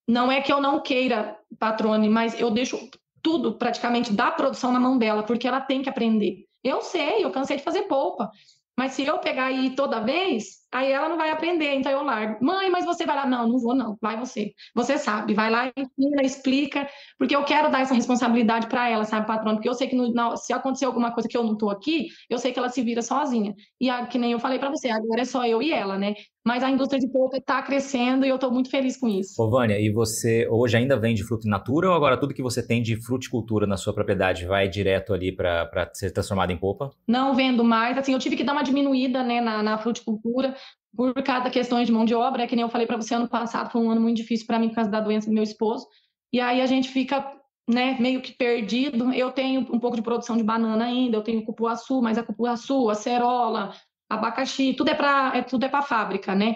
não é que eu não queira, patrone, mas eu deixo tudo praticamente da produção na mão dela, porque ela tem que aprender. Eu sei, eu cansei de fazer polpa, mas se eu pegar aí toda vez, aí ela não vai aprender, então eu largo. Mãe, mas você vai lá? Não, não vou não, vai você. Você sabe, vai lá, ensina, explica, porque eu quero dar essa responsabilidade para ela, sabe, patrão? Porque eu sei que se acontecer alguma coisa que eu não estou aqui, eu sei que ela se vira sozinha. E que nem eu falei para você, agora é só eu e ela, né? Mas a indústria de polpa está crescendo e eu estou muito feliz com isso. Ô, Vânia, e você hoje ainda vende fruta in natura ou agora tudo que você tem de fruticultura na sua propriedade vai direto ali para ser transformado em polpa? Não vendo mais, assim, eu tive que dar uma diminuída, né, na fruticultura por causa das questões de mão de obra, que nem eu falei para você, ano passado foi um ano muito difícil para mim por causa da doença do meu esposo, e aí a gente fica, né, meio que perdido. Eu tenho um pouco de produção de banana ainda, eu tenho cupuaçu, mas a cupuaçu, acerola, abacaxi, tudo é para fábrica, né?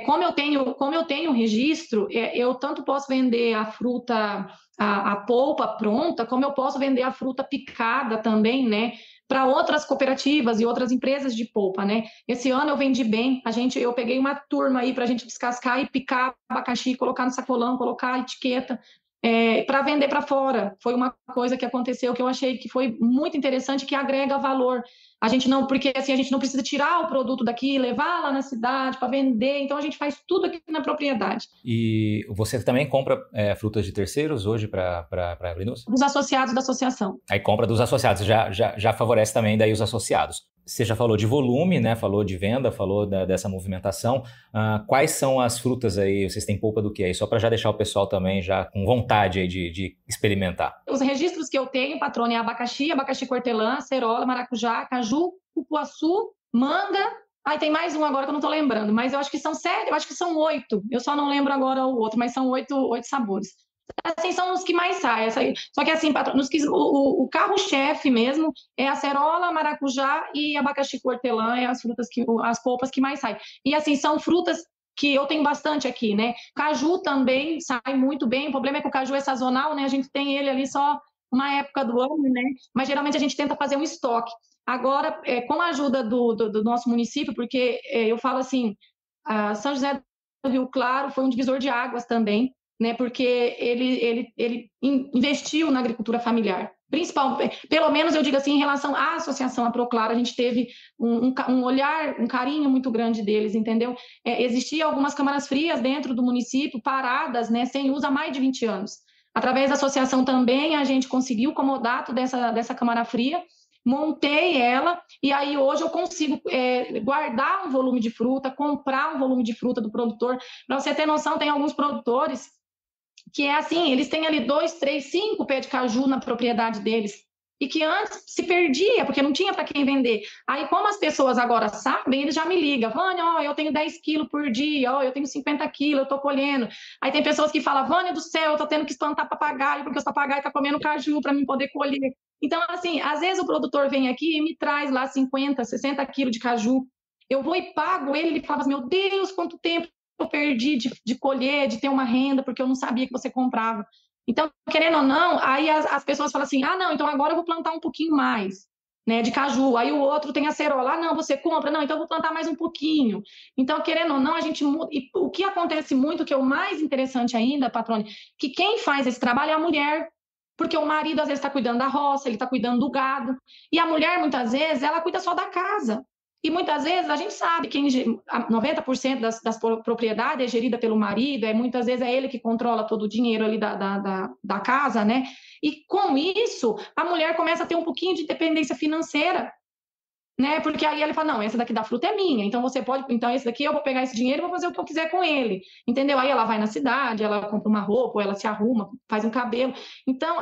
Como eu tenho registro, eu tanto posso vender a fruta, a polpa pronta, como eu posso vender a fruta picada também, né? Para outras cooperativas e outras empresas de polpa, né? Esse ano eu vendi bem, eu peguei uma turma aí para a gente descascar e picar abacaxi, colocar no sacolão, colocar a etiqueta, para vender para fora. Foi uma coisa que aconteceu que eu achei que foi muito interessante, que agrega valor. Porque assim, a gente não precisa tirar o produto daqui, levar lá na cidade para vender, então a gente faz tudo aqui na propriedade. E você também compra frutas de terceiros hoje para a indústria? Dos associados da associação. Aí compra dos associados, já favorece também daí os associados. Você já falou de volume, né? Falou de venda, falou dessa movimentação. Quais são as frutas aí? Vocês têm polpa do que aí? Só para já deixar o pessoal também já com vontade aí de experimentar. Os registros que eu tenho, patrônio, é abacaxi cortelã, acerola, maracujá, caju, cupuaçu, manga. Aí tem mais um agora que eu não estou lembrando, mas eu acho que são 7, eu acho que são 8. Eu só não lembro agora o outro, mas são 8 sabores. Assim, são os que mais saem. Só que assim, patrão, o carro-chefe mesmo é acerola, maracujá e abacaxi hortelã, é as polpas que mais saem. E assim, são frutas que eu tenho bastante aqui, né? Caju também sai muito bem. O problema é que o caju é sazonal, né? A gente tem ele ali só uma época do ano, né? Mas geralmente a gente tenta fazer um estoque. Agora, com a ajuda do nosso município, porque eu falo assim, São José do Rio Claro foi um divisor de águas também, né? Porque ele investiu na agricultura familiar. Pelo menos eu digo assim, em relação à associação, a Proclaro, a gente teve um olhar, um carinho muito grande deles, entendeu? Existiam algumas câmaras frias dentro do município, paradas, né, sem uso há mais de 20 anos. Através da associação também, a gente conseguiu o comodato dessa câmara fria, montei ela, e aí hoje eu consigo guardar um volume de fruta, comprar um volume de fruta do produtor. Para você ter noção, tem alguns produtores que é assim, eles têm ali 2, 3, 5 pés de caju na propriedade deles. e que antes se perdia, porque não tinha para quem vender. Aí, como as pessoas agora sabem, eles já me ligam, Vânia, ó, eu tenho 10 quilos por dia, ó, eu tenho 50 quilos, eu estou colhendo. Aí tem pessoas que falam, Vânia do céu, eu estou tendo que espantar papagaio, porque os papagaios estão comendo caju para mim poder colher. Então, assim, às vezes o produtor vem aqui e me traz lá 50, 60 quilos de caju. Eu vou e pago ele fala assim, meu Deus, quanto tempo eu perdi de colher, de ter uma renda, porque eu não sabia que você comprava. Então, querendo ou não, aí as pessoas falam assim, não, então agora eu vou plantar um pouquinho mais, né, de caju. Aí o outro tem acerola, não, você compra, não, então eu vou plantar mais um pouquinho. Então, querendo ou não, a gente muda. E o que acontece muito, que é o mais interessante ainda, Patrone, que quem faz esse trabalho é a mulher, porque o marido às vezes está cuidando da roça, ele está cuidando do gado, e a mulher, muitas vezes, ela cuida só da casa. E muitas vezes a gente sabe que 90% das propriedades é gerida pelo marido, muitas vezes é ele que controla todo o dinheiro ali da casa, né? E com isso, a mulher começa a ter um pouquinho de dependência financeira, né? Porque aí ele fala, não, essa daqui da fruta é minha, então você pode, então esse daqui eu vou pegar esse dinheiro e vou fazer o que eu quiser com ele, entendeu? Aí ela vai na cidade, ela compra uma roupa, ou ela se arruma, faz um cabelo. Então,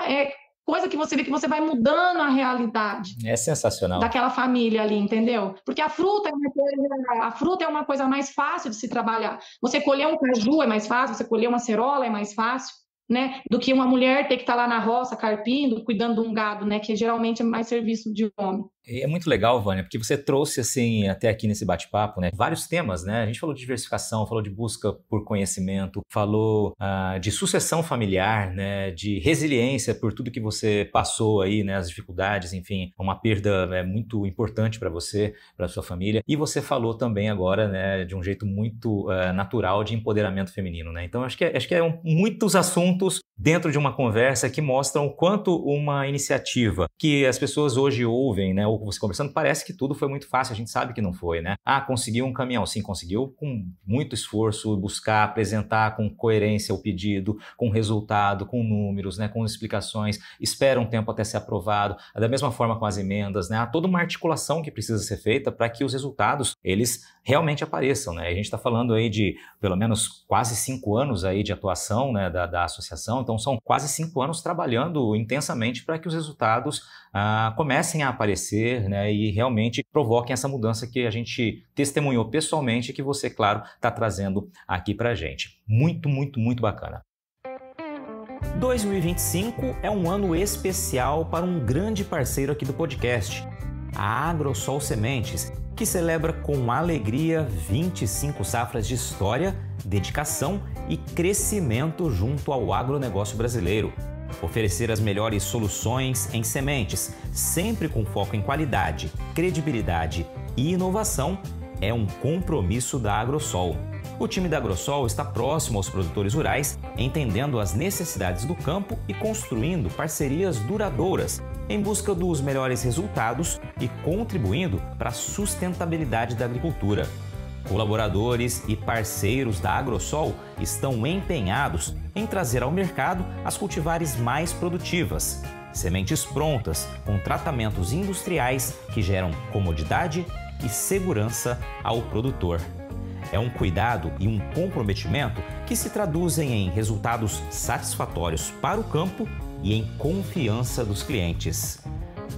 coisa que você vê que você vai mudando a realidade. É sensacional. Daquela família ali, entendeu? Porque a fruta é uma coisa mais fácil de se trabalhar. Você colher um caju é mais fácil, você colher uma acerola é mais fácil, né? Do que uma mulher ter que estar lá na roça, carpindo, cuidando de um gado, né? Que geralmente é mais serviço de homem. É muito legal, Vânia, porque você trouxe, assim, até aqui nesse bate-papo, né, vários temas, né? A gente falou de diversificação, falou de busca por conhecimento, falou de sucessão familiar, né, de resiliência por tudo que você passou aí, né, as dificuldades, enfim, uma perda muito importante para você, para sua família. E você falou também agora, né, de um jeito muito natural de empoderamento feminino, né? Então, acho que muitos assuntos dentro de uma conversa que mostram o quanto uma iniciativa que as pessoas hoje ouvem, né, ou você conversando, parece que tudo foi muito fácil, a gente sabe que não foi, né? Conseguiu um caminhão, sim, conseguiu com muito esforço, buscar, apresentar com coerência o pedido, com resultado, com números, né, com explicações, espera um tempo até ser aprovado, da mesma forma com as emendas, né? Há toda uma articulação que precisa ser feita para que os resultados, eles realmente apareçam, né? A gente está falando aí de pelo menos quase 5 anos aí de atuação, né, da associação, então são quase 5 anos trabalhando intensamente para que os resultados comecem a aparecer, né, e realmente provoquem essa mudança que a gente testemunhou pessoalmente e que você, claro, está trazendo aqui para a gente. Muito, muito, muito bacana. 2025 é um ano especial para um grande parceiro aqui do podcast, a Agrosol Sementes, que celebra com alegria 25 safras de história, dedicação e crescimento junto ao agronegócio brasileiro. Oferecer as melhores soluções em sementes, sempre com foco em qualidade, credibilidade e inovação, é um compromisso da Agrosol. O time da Agrosol está próximo aos produtores rurais, entendendo as necessidades do campo e construindo parcerias duradouras em busca dos melhores resultados e contribuindo para a sustentabilidade da agricultura. Colaboradores e parceiros da Agrosol estão empenhados em trazer ao mercado as cultivares mais produtivas, sementes prontas com tratamentos industriais que geram comodidade e segurança ao produtor. É um cuidado e um comprometimento que se traduzem em resultados satisfatórios para o campo e em confiança dos clientes.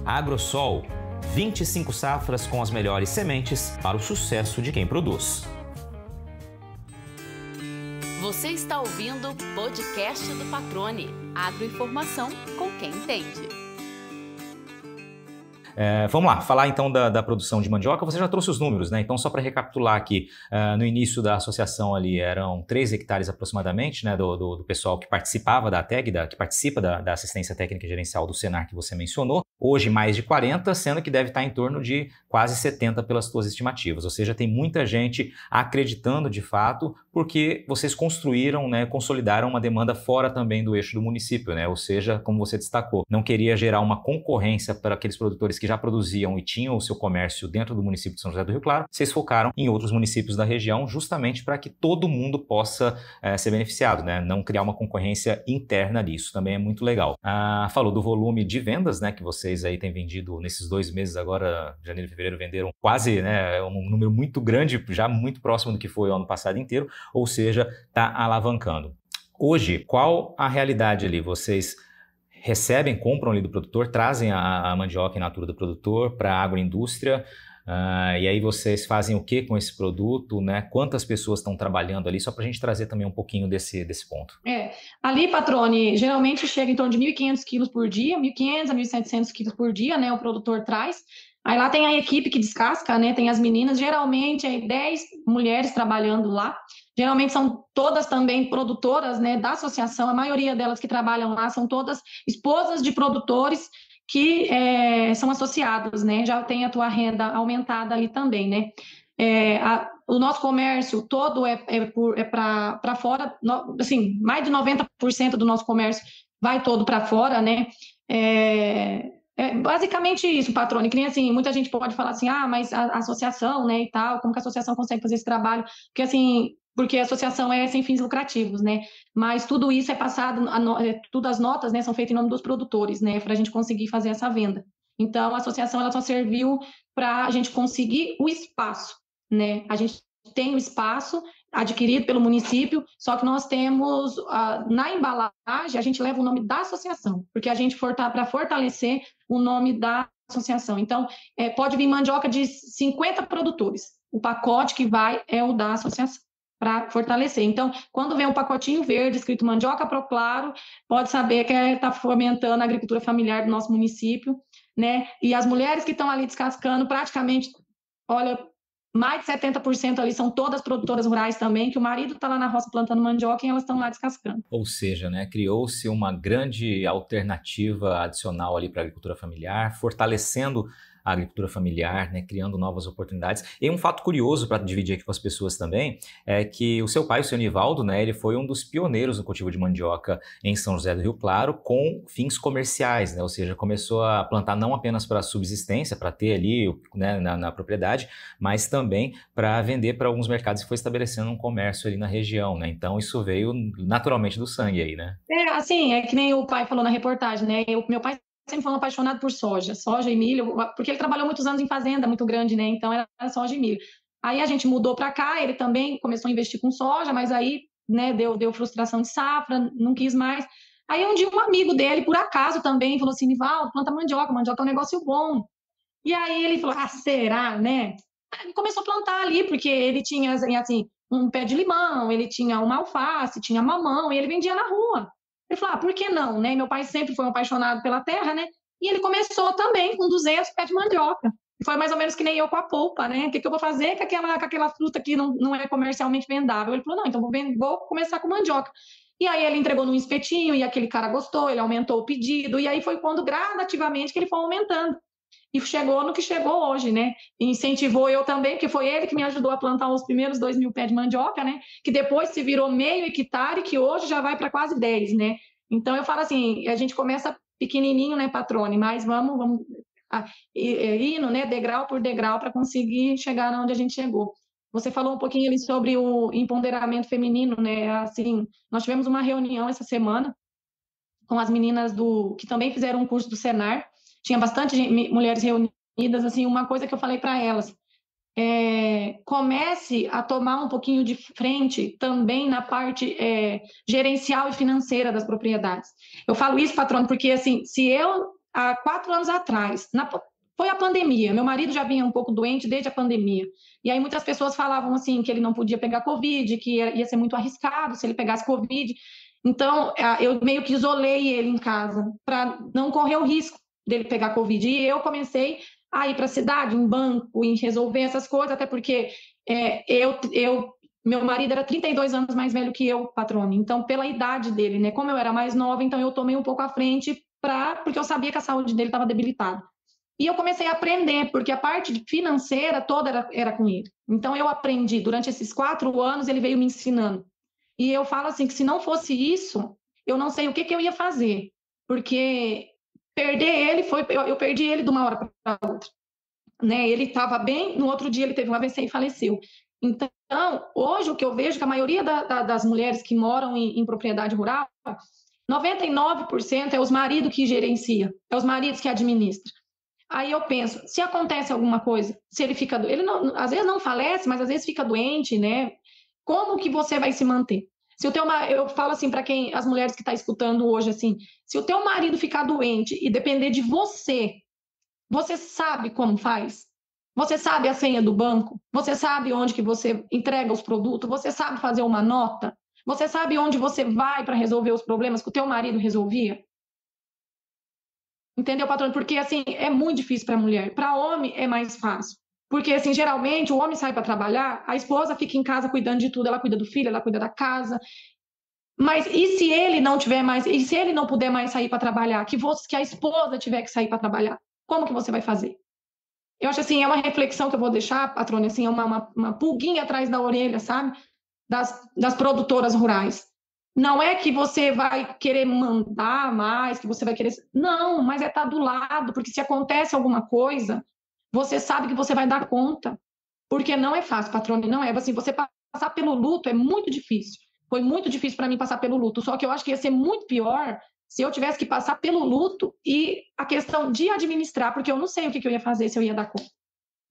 Agrosol, 25 safras com as melhores sementes para o sucesso de quem produz. Você está ouvindo o podcast do Patrone, agroinformação com quem entende. Vamos lá, falar então da produção de mandioca. Você já trouxe os números, né? Então, só para recapitular aqui, no início da associação ali eram 3 hectares aproximadamente, né, do pessoal que participava da TEG, que participa da assistência técnica e gerencial do Senar que você mencionou. Hoje mais de 40, sendo que deve estar em torno de quase 70 pelas suas estimativas. Ou seja, tem muita gente acreditando de fato, porque vocês construíram, né, consolidaram uma demanda fora também do eixo do município, né? Ou seja, como você destacou, não queria gerar uma concorrência para aqueles produtores que já produziam e tinham o seu comércio dentro do município de São José do Rio Claro. Vocês focaram em outros municípios da região justamente para que todo mundo possa ser beneficiado, né? Não criar uma concorrência interna ali. Isso também é muito legal. Falou do volume de vendas, né, que vocês aí têm vendido nesses 2 meses agora, janeiro e fevereiro, venderam quase, né, um número muito grande, já muito próximo do que foi o ano passado inteiro, ou seja, está alavancando. Hoje, qual a realidade ali? Vocês recebem, compram ali do produtor, trazem a mandioca in natura do produtor para a agroindústria. E aí vocês fazem o que com esse produto, né? Quantas pessoas estão trabalhando ali? Só para a gente trazer também um pouquinho desse ponto. Ali, Patrone, geralmente chega em torno de 1.500 quilos por dia, 1.500 a 1.700 quilos por dia, né? O produtor traz. Aí lá tem a equipe que descasca, né? Tem as meninas, geralmente 10 mulheres trabalhando lá. Geralmente são todas também produtoras, né, da associação. A maioria delas que trabalham lá são todas esposas de produtores que são associados, né? Já tem a tua renda aumentada ali também, né? O nosso comércio todo é para fora, assim, mais de 90% do nosso comércio vai todo para fora, né? Basicamente isso, Patrone, que nem assim, muita gente pode falar assim, mas a associação, né, e tal, como que a associação consegue fazer esse trabalho? Porque a associação é sem fins lucrativos, né? Mas tudo isso é passado, todas as notas, né, são feitas em nome dos produtores, né, para a gente conseguir fazer essa venda. Então, a associação ela só serviu para a gente conseguir o espaço, né? A gente tem o espaço adquirido pelo município, só que nós temos, na embalagem, a gente leva o nome da associação, porque a gente para fortalecer o nome da associação. Então, pode vir mandioca de 50 produtores, o pacote que vai é o da associação, para fortalecer. Então, quando vem um pacotinho verde escrito Mandioca Proclaro, pode saber que está fomentando a agricultura familiar do nosso município, né? E as mulheres que estão ali descascando, praticamente, olha, mais de 70% ali são todas produtoras rurais também, que o marido está lá na roça plantando mandioca e elas estão lá descascando. Ou seja, né, criou-se uma grande alternativa adicional ali para a agricultura familiar, fortalecendo a agricultura familiar, né, criando novas oportunidades. E um fato curioso para dividir aqui com as pessoas também é que o seu pai, o seu Nivaldo, né, ele foi um dos pioneiros no cultivo de mandioca em São José do Rio Claro com fins comerciais, né, ou seja, começou a plantar não apenas para subsistência, para ter ali, né, na propriedade, mas também para vender para alguns mercados e foi estabelecendo um comércio ali na região, né? Então isso veio naturalmente do sangue aí, né? Assim, é que nem o pai falou na reportagem, né? Meu pai sempre foi um apaixonado por soja e milho, porque ele trabalhou muitos anos em fazenda muito grande, né? Então era soja e milho. Aí a gente mudou para cá, ele também começou a investir com soja, mas aí, né, deu frustração de safra, não quis mais. Aí um dia um amigo dele, por acaso também, falou assim, Nivaldo, planta mandioca é um negócio bom. E aí ele falou, será, né? Ele começou a plantar ali, porque ele tinha, assim, um pé de limão, ele tinha uma alface, tinha mamão, e ele vendia na rua. Ele falou, por que não, né? Meu pai sempre foi um apaixonado pela terra, né? E ele começou também com 200 pés de mandioca. Foi mais ou menos que nem eu com a polpa, né? O que eu vou fazer com aquela fruta que não é comercialmente vendável? Ele falou, não, então vou começar com mandioca. E aí ele entregou num espetinho, e aquele cara gostou, ele aumentou o pedido, e aí foi quando gradativamente que ele foi aumentando. E chegou no que chegou hoje, né? Incentivou eu também, porque foi ele que me ajudou a plantar os primeiros 2.000 pés de mandioca, né? Que depois se virou meio hectare, que hoje já vai para quase 10, né? Então eu falo assim, a gente começa pequenininho, né, Patrone? Mas vamos indo, né, degrau por degrau para conseguir chegar onde a gente chegou. Você falou um pouquinho ali sobre o empoderamento feminino, né? Assim, nós tivemos uma reunião essa semana com as meninas que também fizeram um curso do Senar. Tinha bastante mulheres reunidas, assim, uma coisa que eu falei para elas, comece a tomar um pouquinho de frente também na parte gerencial e financeira das propriedades. Eu falo isso, patrão, porque, assim, se eu, há 4 anos atrás, foi a pandemia, meu marido já vinha um pouco doente desde a pandemia, e aí muitas pessoas falavam, assim, que ele não podia pegar Covid, que ia ser muito arriscado se ele pegasse Covid, então eu meio que isolei ele em casa, para não correr o risco dele pegar Covid. E eu comecei a ir para a cidade, em banco, em resolver essas coisas, até porque meu marido era 32 anos mais velho que eu, Patrone. Então, pela idade dele, né? Como eu era mais nova, então eu tomei um pouco à frente porque eu sabia que a saúde dele estava debilitada. E eu comecei a aprender, porque a parte financeira toda era com ele. Então, eu aprendi. Durante esses 4 anos, ele veio me ensinando. E eu falo assim, que se não fosse isso, eu não sei o que eu ia fazer. Porque perder ele eu perdi ele de uma hora para outra, né? Ele estava bem, no outro dia ele teve um AVC e faleceu. Então, hoje o que eu vejo é que a maioria das mulheres que moram em propriedade rural, 99% é os maridos que gerencia, é os maridos que administram. Aí eu penso, se acontece alguma coisa, se ele fica, ele não, às vezes não falece, mas às vezes fica doente, né? Como que você vai se manter? Eu falo assim para as mulheres que estão escutando hoje, assim, se o teu marido ficar doente e depender de você, você sabe como faz? Você sabe a senha do banco? Você sabe onde que você entrega os produtos? Você sabe fazer uma nota? Você sabe onde você vai para resolver os problemas que o teu marido resolvia? Entendeu, patrônio? Porque, assim, é muito difícil para a mulher. Para homem é mais fácil. Porque, assim, geralmente o homem sai para trabalhar, a esposa fica em casa cuidando de tudo, ela cuida do filho, ela cuida da casa. Mas e se ele não tiver mais, e se ele não puder mais sair para trabalhar, que a esposa tiver que sair para trabalhar, como que você vai fazer? Eu acho assim, é uma reflexão que eu vou deixar, patrônio, assim, é uma pulguinha atrás da orelha, sabe? Das produtoras rurais. Não é que você vai querer mandar mais, que você vai querer. Não, mas é estar do lado, porque se acontece alguma coisa, você sabe que você vai dar conta. Porque não é fácil, patrônio, não é. Assim, você passar pelo luto é muito difícil. Foi muito difícil para mim passar pelo luto. Só que eu acho que ia ser muito pior se eu tivesse que passar pelo luto e a questão de administrar, porque eu não sei o que eu ia fazer se eu ia dar conta.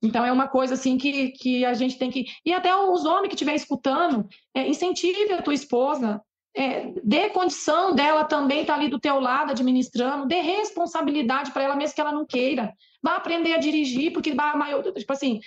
Então, é uma coisa assim que a gente tem que... E até os homens que estiver escutando, incentive a tua esposa, dê condição dela também estar ali do teu lado administrando, dê responsabilidade para ela mesmo que ela não queira. Vá aprender a dirigir, porque tipo assim,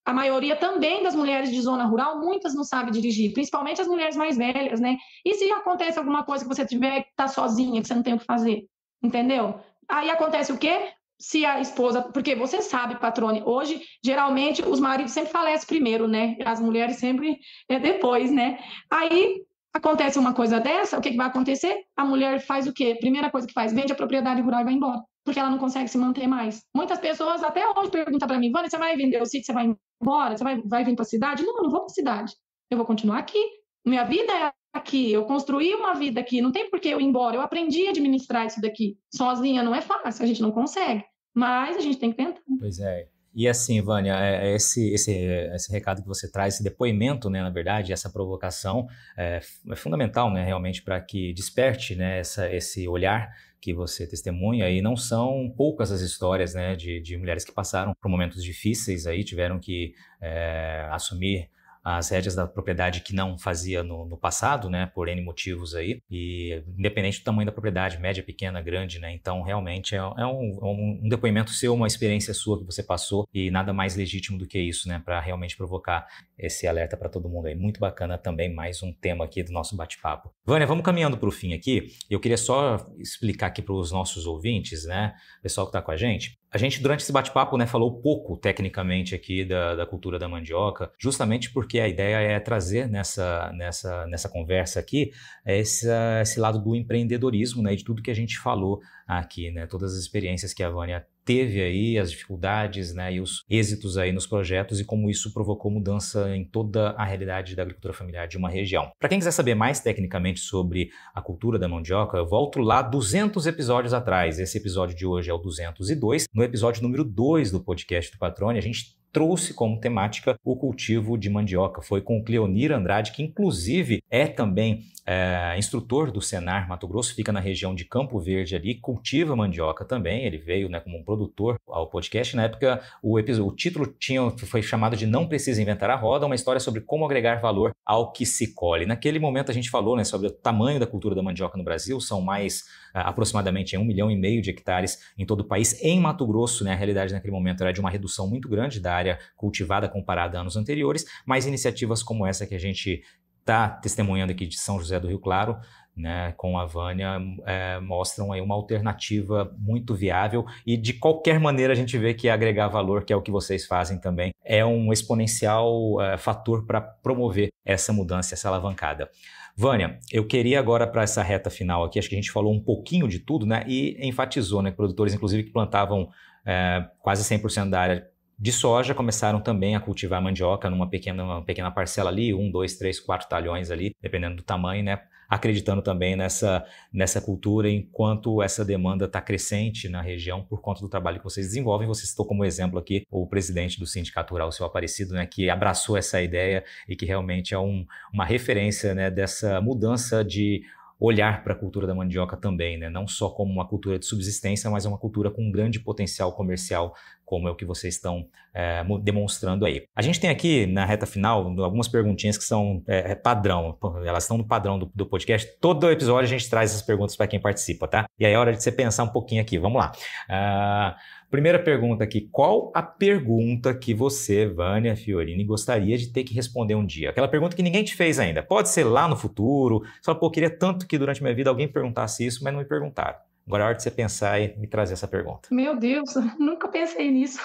a maioria também das mulheres de zona rural, muitas não sabem dirigir, principalmente as mulheres mais velhas, né? E se acontece alguma coisa que você tiver que estar sozinha, que você não tem o que fazer, entendeu? Aí acontece o quê? Se a esposa, porque você sabe, patrone, hoje, geralmente, os maridos sempre falecem primeiro, né? As mulheres sempre depois, né? Aí acontece uma coisa dessa, o que vai acontecer? A mulher faz o quê? Primeira coisa que faz, vende a propriedade rural e vai embora, porque ela não consegue se manter mais. Muitas pessoas até hoje perguntam para mim, Vânia, você vai vender o sítio, você vai embora? Você vai vir para a cidade? Não, eu não vou para a cidade. Eu vou continuar aqui. Minha vida é aqui, eu construí uma vida aqui, não tem por que eu ir embora. Eu aprendi a administrar isso daqui. Sozinha não é fácil, a gente não consegue. Mas a gente tem que tentar. Pois é. E assim, Vânia, esse recado que você traz, esse depoimento, né, na verdade, essa provocação é fundamental, né, realmente, para que desperte, né, esse olhar que você testemunha, e não são poucas as histórias, né, de mulheres que passaram por momentos difíceis aí, tiveram que assumir as rédeas da propriedade que não fazia no passado, né, por N motivos aí, e independente do tamanho da propriedade, média, pequena, grande, né, então realmente é um depoimento seu, uma experiência sua que você passou, e nada mais legítimo do que isso, né, para realmente provocar esse alerta para todo mundo aí. Muito bacana também, mais um tema aqui do nosso bate-papo. Vânia, vamos caminhando para o fim aqui, eu queria só explicar aqui para os nossos ouvintes, né, pessoal que está com a gente, durante esse bate-papo, né, falou pouco tecnicamente aqui da cultura da mandioca, justamente porque a ideia é trazer nessa conversa aqui esse lado do empreendedorismo, né, de tudo que a gente falou aqui, né, todas as experiências que a Vânia teve aí, as dificuldades, né, e os êxitos aí nos projetos e como isso provocou mudança em toda a realidade da agricultura familiar de uma região. Para quem quiser saber mais tecnicamente sobre a cultura da mandioca, eu volto lá 200 episódios atrás. Esse episódio de hoje é o 202. No episódio número 2 do podcast do Patrone, a gente trouxe como temática o cultivo de mandioca. Foi com o Cleonir Andrade, que inclusive é também instrutor do Senar Mato Grosso, fica na região de Campo Verde ali, cultiva mandioca também. Ele veio, né, como um produtor ao podcast. Na época, o título foi chamado de Não Precisa Inventar a Roda, uma história sobre como agregar valor ao que se colhe. Naquele momento a gente falou, né, sobre o tamanho da cultura da mandioca no Brasil, são mais aproximadamente 1,5 milhão de hectares em todo o país. Em Mato Grosso, né, a realidade naquele momento era de uma redução muito grande da área cultivada comparada a anos anteriores, mas iniciativas como essa que a gente está testemunhando aqui de São José do Rio Claro, né, com a Vânia, mostram aí uma alternativa muito viável, e de qualquer maneira a gente vê que agregar valor, que é o que vocês fazem também, é um exponencial fator para promover essa mudança, essa alavancada. Vânia, eu queria agora, para essa reta final aqui, acho que a gente falou um pouquinho de tudo, né, e enfatizou, né, produtores inclusive que plantavam quase 100% da área de soja, começaram também a cultivar mandioca numa pequena parcela ali, 1, 2, 3, 4 talhões ali, dependendo do tamanho, né? Acreditando também nessa cultura, enquanto essa demanda está crescente na região por conta do trabalho que vocês desenvolvem. Você citou como exemplo aqui o presidente do Sindicato Rural, o seu Aparecido, né, que abraçou essa ideia e que realmente é uma referência, né, dessa mudança de olhar para a cultura da mandioca também, né? Não só como uma cultura de subsistência, mas uma cultura com um grande potencial comercial, como é o que vocês estão demonstrando aí. A gente tem aqui, na reta final, algumas perguntinhas que são padrão. Elas estão no padrão do podcast. Todo episódio a gente traz essas perguntas para quem participa, tá? E aí é hora de você pensar um pouquinho aqui. Vamos lá. Primeira pergunta aqui. Qual a pergunta que você, Vânia Fiorini, gostaria de ter que responder um dia? Aquela pergunta que ninguém te fez ainda. Pode ser lá no futuro. Só, queria tanto que durante minha vida alguém perguntasse isso, mas não me perguntaram. Agora é hora de você pensar e me trazer essa pergunta. Meu Deus, nunca pensei nisso.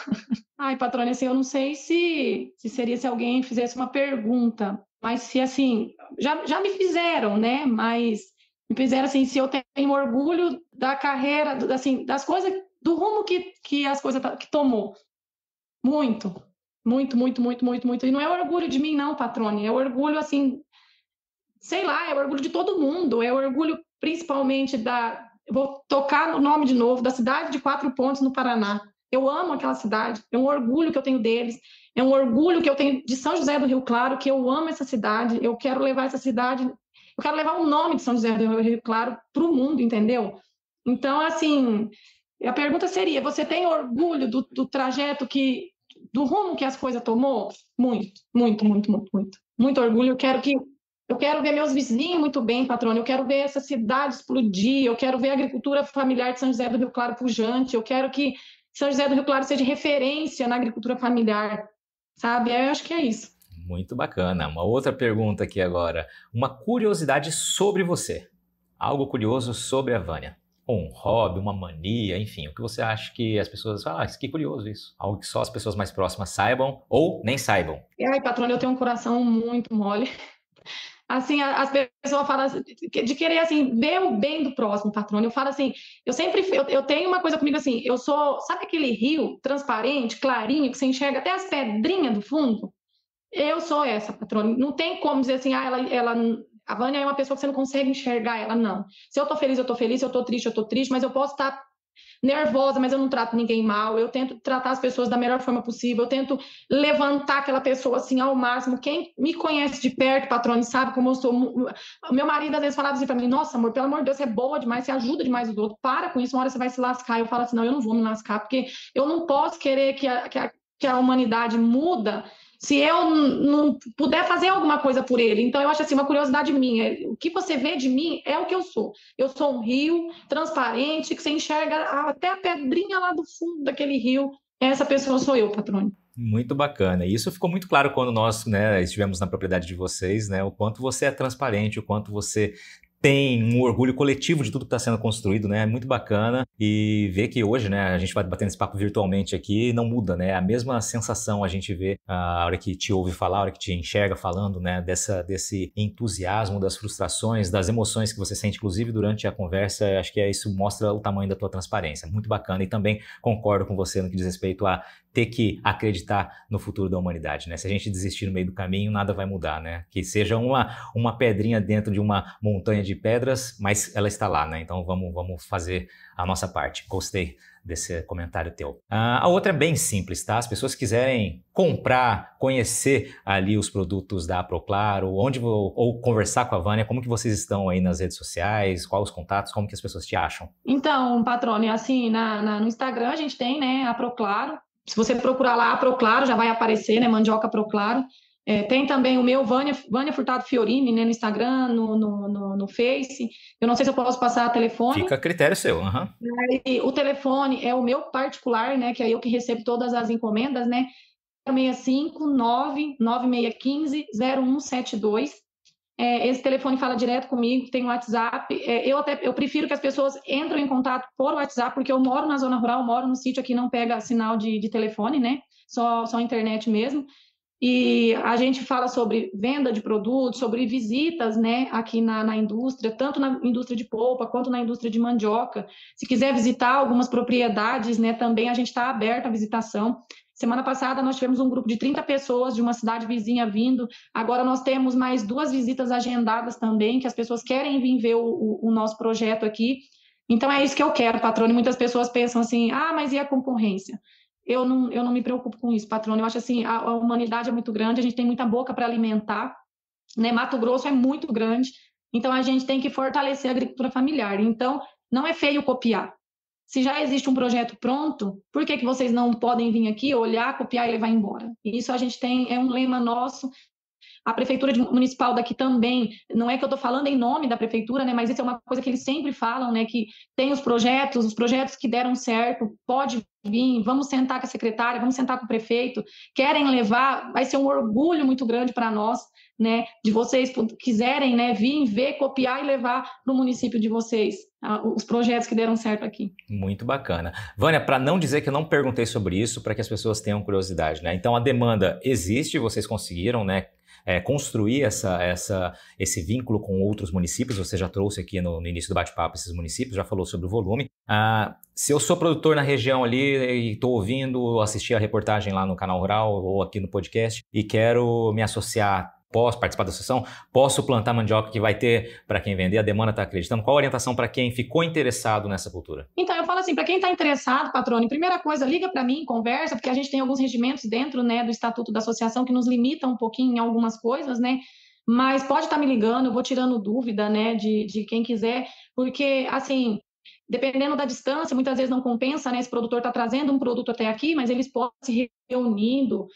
Ai, patrônia, assim, eu não sei se seria se alguém fizesse uma pergunta, mas se, assim, já me fizeram, né? Mas me fizeram, assim, se eu tenho orgulho da carreira, assim, das coisas, do rumo que as coisas que tomou. Muito. E não é orgulho de mim, não, patrônia. É orgulho, assim, sei lá, é orgulho de todo mundo. É orgulho, principalmente, eu vou tocar no nome de novo, da cidade de Quatro Pontos, no Paraná. Eu amo aquela cidade, é um orgulho que eu tenho deles, é um orgulho que eu tenho de São José do Rio Claro, que eu amo essa cidade, eu quero levar essa cidade, eu quero levar o nome de São José do Rio Claro para o mundo, entendeu? Então, assim, a pergunta seria, você tem orgulho do trajeto do rumo que as coisas tomou? Muito. Muito orgulho, eu quero ver meus vizinhos muito bem, patrônio. Eu quero ver essa cidade explodir. Eu quero ver a agricultura familiar de São José do Rio Claro pujante. Eu quero que São José do Rio Claro seja referência na agricultura familiar, sabe? Eu acho que é isso. Muito bacana. Uma outra pergunta aqui agora. Uma curiosidade sobre você. Algo curioso sobre a Vânia. Um hobby, uma mania, enfim. O que você acha que as pessoas falam? Que curioso isso. Algo que só as pessoas mais próximas saibam ou nem saibam. Ai, patrônio, eu tenho um coração muito mole. Assim, as pessoas falam assim, de querer, assim, ver o bem do próximo, patrônio. Eu falo assim, eu tenho uma coisa comigo assim, eu sou, sabe aquele rio transparente, clarinho, que você enxerga até as pedrinhas do fundo? Eu sou essa, patrônio. Não tem como dizer assim, a Vânia é uma pessoa que você não consegue enxergar ela, não. Se eu tô feliz, eu tô feliz, se eu tô triste, mas eu posso estar nervosa, mas eu não trato ninguém mal, eu tento tratar as pessoas da melhor forma possível, eu tento levantar aquela pessoa assim ao máximo. Quem me conhece de perto, patrônio, sabe como eu sou. Meu marido às vezes falava assim pra mim, nossa, amor, pelo amor de Deus, você é boa demais, você ajuda demais os outros, para com isso, uma hora você vai se lascar. Eu falo assim, não, eu não vou me lascar, porque eu não posso querer que a humanidade muda se eu não puder fazer alguma coisa por ele. Então, eu acho assim, uma curiosidade minha. O que você vê de mim é o que eu sou. Eu sou um rio transparente, que você enxerga até a pedrinha lá do fundo daquele rio. Essa pessoa sou eu, patrônio. Muito bacana. E isso ficou muito claro quando nós, estivemos na propriedade de vocês, o quanto você é transparente, o quanto você tem um orgulho coletivo de tudo que está sendo construído, né? É muito bacana e ver que hoje, a gente vai batendo esse papo virtualmente aqui, não muda, né? A mesma sensação a gente vê a hora que te ouve falar, a hora que te enxerga falando, né? Desse entusiasmo, das frustrações, das emoções que você sente, inclusive durante a conversa. Acho que isso mostra o tamanho da tua transparência. Muito bacana e também concordo com você no que diz respeito a ter que acreditar no futuro da humanidade, né? Se a gente desistir no meio do caminho, nada vai mudar, né? Que seja uma pedrinha dentro de uma montanha de pedras, mas ela está lá, né? Então vamos fazer a nossa parte. Gostei desse comentário teu. A outra é bem simples, tá? As pessoas quiserem comprar, conhecer ali os produtos da Aproclaro, ou conversar com a Vânia, como que vocês estão aí nas redes sociais, quais os contatos, como que as pessoas te acham? Então, patrônio, assim, no Instagram a gente tem, né, a Aproclaro. Se você procurar lá, Aproclaro, já vai aparecer, né? Mandioca Aproclaro. Tem também o meu, Vânia Furtado Fiorini, né? No Instagram, no Face. Eu não sei se eu posso passar o telefone. Fica a critério seu. Uhum. O telefone é o meu particular, né? Que é eu que recebo todas as encomendas, né? 065-9615-0172. Esse telefone fala direto comigo, tem o WhatsApp. Eu prefiro que as pessoas entrem em contato por WhatsApp, porque eu moro na zona rural, moro no sítio aqui, não pega sinal de telefone, né? Só internet mesmo. E a gente fala sobre venda de produtos, sobre visitas, né, aqui na indústria, tanto na indústria de polpa quanto na indústria de mandioca. Se quiser visitar algumas propriedades, né, também a gente está aberto à visitação. Semana passada nós tivemos um grupo de 30 pessoas de uma cidade vizinha vindo. Agora nós temos mais 2 visitas agendadas também, que as pessoas querem vir ver o nosso projeto aqui. Então é isso que eu quero, patrônio. Muitas pessoas pensam assim, mas e a concorrência? Eu não me preocupo com isso, patrônio. Eu acho assim, a humanidade é muito grande, a gente tem muita boca para alimentar, né? Mato Grosso é muito grande, então a gente tem que fortalecer a agricultura familiar. Então, não é feio copiar. Se já existe um projeto pronto, por que vocês não podem vir aqui, olhar, copiar e levar embora? E isso a gente tem, é um lema nosso. A prefeitura municipal daqui também, não é que eu estou falando em nome da prefeitura, né, mas isso é uma coisa que eles sempre falam, né, que tem os projetos que deram certo, pode vir, vamos sentar com a secretária, vamos sentar com o prefeito, querem levar, vai ser um orgulho muito grande para nós, né, de vocês quiserem, né, vir, ver, copiar e levar para o município de vocês, os projetos que deram certo aqui. Muito bacana. Vânia, para não dizer que eu não perguntei sobre isso, para que as pessoas tenham curiosidade, né, então a demanda existe, vocês conseguiram, né, construir esse vínculo com outros municípios. Você já trouxe aqui no início do bate-papo esses municípios, já falou sobre o volume. Se eu sou produtor na região ali e estou ouvindo, assistir a reportagem lá no Canal Rural ou aqui no podcast e quero me associar, posso participar da associação, posso plantar mandioca que vai ter para quem vender, a demanda está acreditando. Qual a orientação para quem ficou interessado nessa cultura? Então, eu falo assim, para quem está interessado, patrone, primeira coisa, liga para mim, conversa, porque a gente tem alguns regimentos dentro, né, do Estatuto da Associação que nos limitam um pouquinho em algumas coisas, né, mas pode estar me ligando, eu vou tirando dúvida, né, de quem quiser, porque, assim, dependendo da distância, muitas vezes não compensa, né, esse produtor está trazendo um produto até aqui, mas eles podem se reunindo,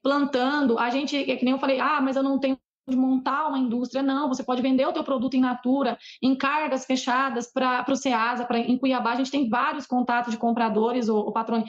plantando, a gente, é que nem eu falei, mas eu não tenho de montar uma indústria, não, você pode vender o teu produto in natura, em cargas fechadas para o Ceasa, em Cuiabá, a gente tem vários contatos de compradores, o patrão,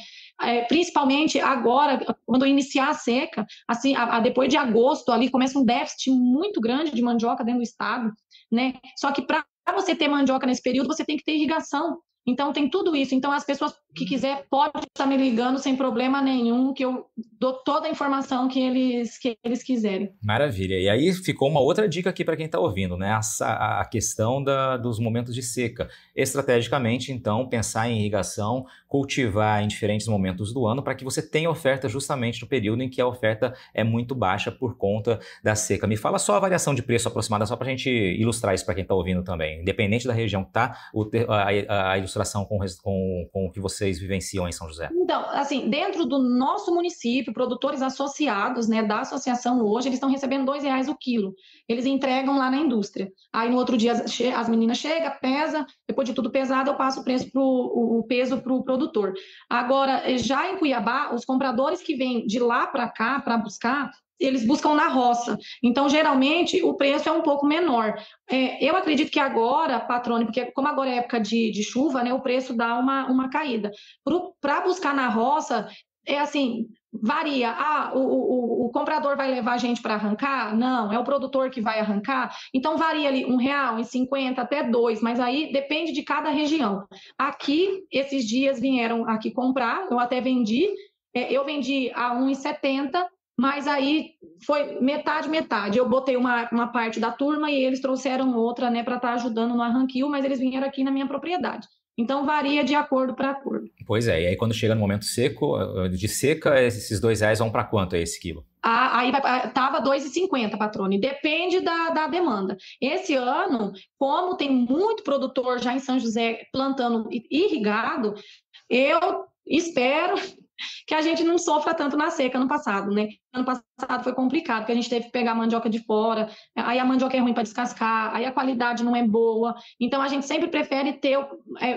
principalmente agora, quando iniciar a seca, assim, depois de agosto, ali começa um déficit muito grande de mandioca dentro do estado, né, só que para você ter mandioca nesse período, você tem que ter irrigação. Então, tem tudo isso. Então, as pessoas que quiser podem estar me ligando sem problema nenhum, que eu dou toda a informação que eles quiserem. Maravilha. E aí ficou uma outra dica aqui para quem está ouvindo, né? A questão dos momentos de seca. Estrategicamente, então, pensar em irrigação, cultivar em diferentes momentos do ano para que você tenha oferta justamente no período em que a oferta é muito baixa por conta da seca. Me fala só a variação de preço aproximada, só para a gente ilustrar isso para quem está ouvindo também. Independente da região que está, a ilustração com o que vocês vivenciam em São José? Então, assim, dentro do nosso município, produtores associados, né, da associação hoje, eles estão recebendo R$2 o quilo. Eles entregam lá na indústria. Aí no outro dia as meninas chegam, pesa, depois de tudo pesado, eu passo o peso para o produtor. Agora, já em Cuiabá, os compradores que vêm de lá para cá para buscar, eles buscam na roça. Então, geralmente, o preço é um pouco menor. Eu acredito que agora, patrone, porque como agora é época de chuva, né, o preço dá uma caída. Para buscar na roça, é assim, varia. O comprador vai levar a gente para arrancar? Não, é o produtor que vai arrancar. Então, varia ali R$1,50 até R$2, mas aí depende de cada região. Aqui, esses dias vieram aqui comprar, eu até vendi, eu vendi a R$1,70, mas aí foi metade. Eu botei uma parte da turma e eles trouxeram outra, né, para estar ajudando no arranquio, mas eles vieram aqui na minha propriedade. Então, varia de acordo para acordo. Pois é, e aí quando chega no momento seco, de seca, esses R$2 vão para quanto aí esse quilo? Aí estava R$2,50, patrone. Depende da demanda. Esse ano, como tem muito produtor já em São José plantando irrigado, eu espero que a gente não sofra tanto na seca ano passado, né? Ano passado foi complicado, porque a gente teve que pegar a mandioca de fora, aí a mandioca é ruim para descascar, aí a qualidade não é boa. Então, a gente sempre prefere ter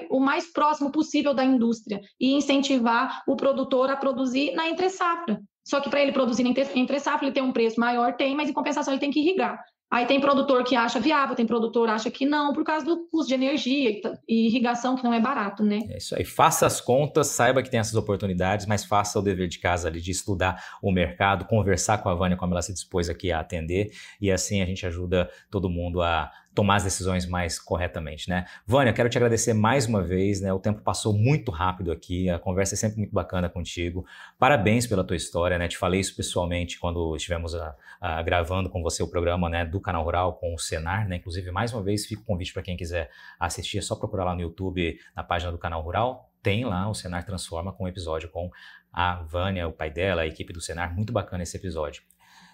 o mais próximo possível da indústria e incentivar o produtor a produzir na entre-safra. Só que para ele produzir na entre-safra, ele tem um preço maior, mas em compensação ele tem que irrigar. Aí tem produtor que acha viável, tem produtor que acha que não, por causa do custo de energia e irrigação, que não é barato, né? É isso aí. Faça as contas, saiba que tem essas oportunidades, mas faça o dever de casa ali de estudar o mercado, conversar com a Vânia, como ela se dispôs aqui a atender, e assim a gente ajuda todo mundo a tomar as decisões mais corretamente, né? Vânia, quero te agradecer mais uma vez, né? O tempo passou muito rápido aqui, a conversa é sempre muito bacana contigo. Parabéns pela tua história, né? Te falei isso pessoalmente quando estivemos gravando com você o programa, né, do Canal Rural com o Senar, né? Inclusive, mais uma vez, fica o convite para quem quiser assistir, é só procurar lá no YouTube, na página do Canal Rural. Tem lá o Senar Transforma com um episódio com a Vânia, o pai dela, a equipe do Senar. Muito bacana esse episódio.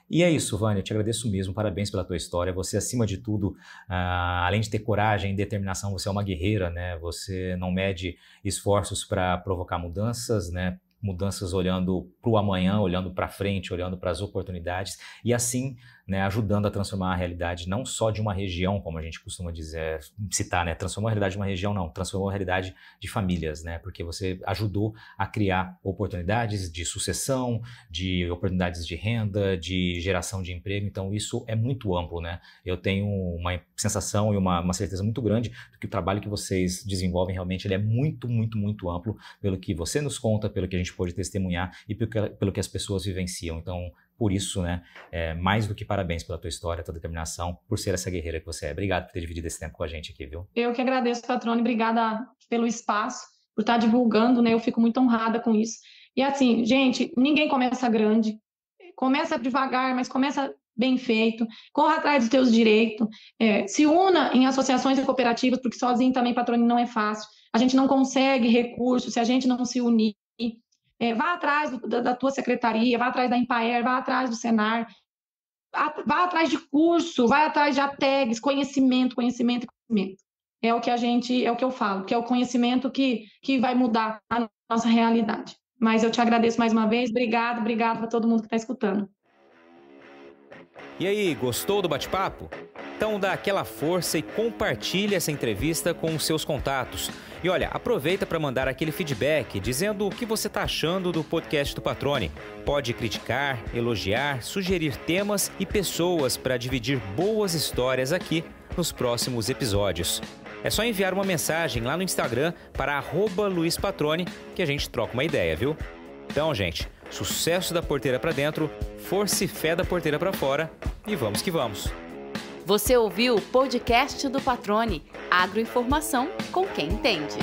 E é isso, Vânia, eu te agradeço mesmo, parabéns pela tua história. Você, acima de tudo, além de ter coragem e determinação, você é uma guerreira, né? Você não mede esforços para provocar mudanças, né? Mudanças olhando para o amanhã, olhando para frente, olhando para as oportunidades e assim né, ajudando a transformar a realidade não só de uma região, como a gente costuma dizer, citar, né, transformou a realidade de uma região, não, transformou a realidade de famílias, né, porque você ajudou a criar oportunidades de sucessão, de oportunidades de renda, de geração de emprego, então isso é muito amplo, né, eu tenho uma sensação e uma certeza muito grande de que o trabalho que vocês desenvolvem realmente ele é muito, muito, muito amplo pelo que você nos conta, pelo que a gente pode testemunhar e pelo que as pessoas vivenciam, então por isso, né, mais do que parabéns pela tua história, tua determinação, por ser essa guerreira que você é. Obrigado por ter dividido esse tempo com a gente aqui, viu? Eu que agradeço, Patrone, obrigada pelo espaço, por estar divulgando, né, eu fico muito honrada com isso. E assim, gente, ninguém começa grande, começa devagar, mas começa bem feito, corra atrás dos teus direitos, se una em associações e cooperativas, porque sozinho também, Patrone, não é fácil, a gente não consegue recursos se a gente não se unir. Vá atrás da tua secretaria, vá atrás da Empaer, vá atrás do Senar, vá atrás de curso, vá atrás de ATEGs, conhecimento. É o que eu falo, que é o conhecimento que vai mudar a nossa realidade. Mas eu te agradeço mais uma vez, obrigado para todo mundo que está escutando. E aí, gostou do bate-papo? Então dá aquela força e compartilha essa entrevista com os seus contatos. E olha, aproveita para mandar aquele feedback dizendo o que você está achando do podcast do Patrone. Pode criticar, elogiar, sugerir temas e pessoas para dividir boas histórias aqui nos próximos episódios. É só enviar uma mensagem lá no Instagram para @LuizPatrone que a gente troca uma ideia, viu? Então, gente, sucesso da porteira para dentro, força e fé da porteira para fora e vamos que vamos. Você ouviu o podcast do Patrone, agroinformação com quem entende.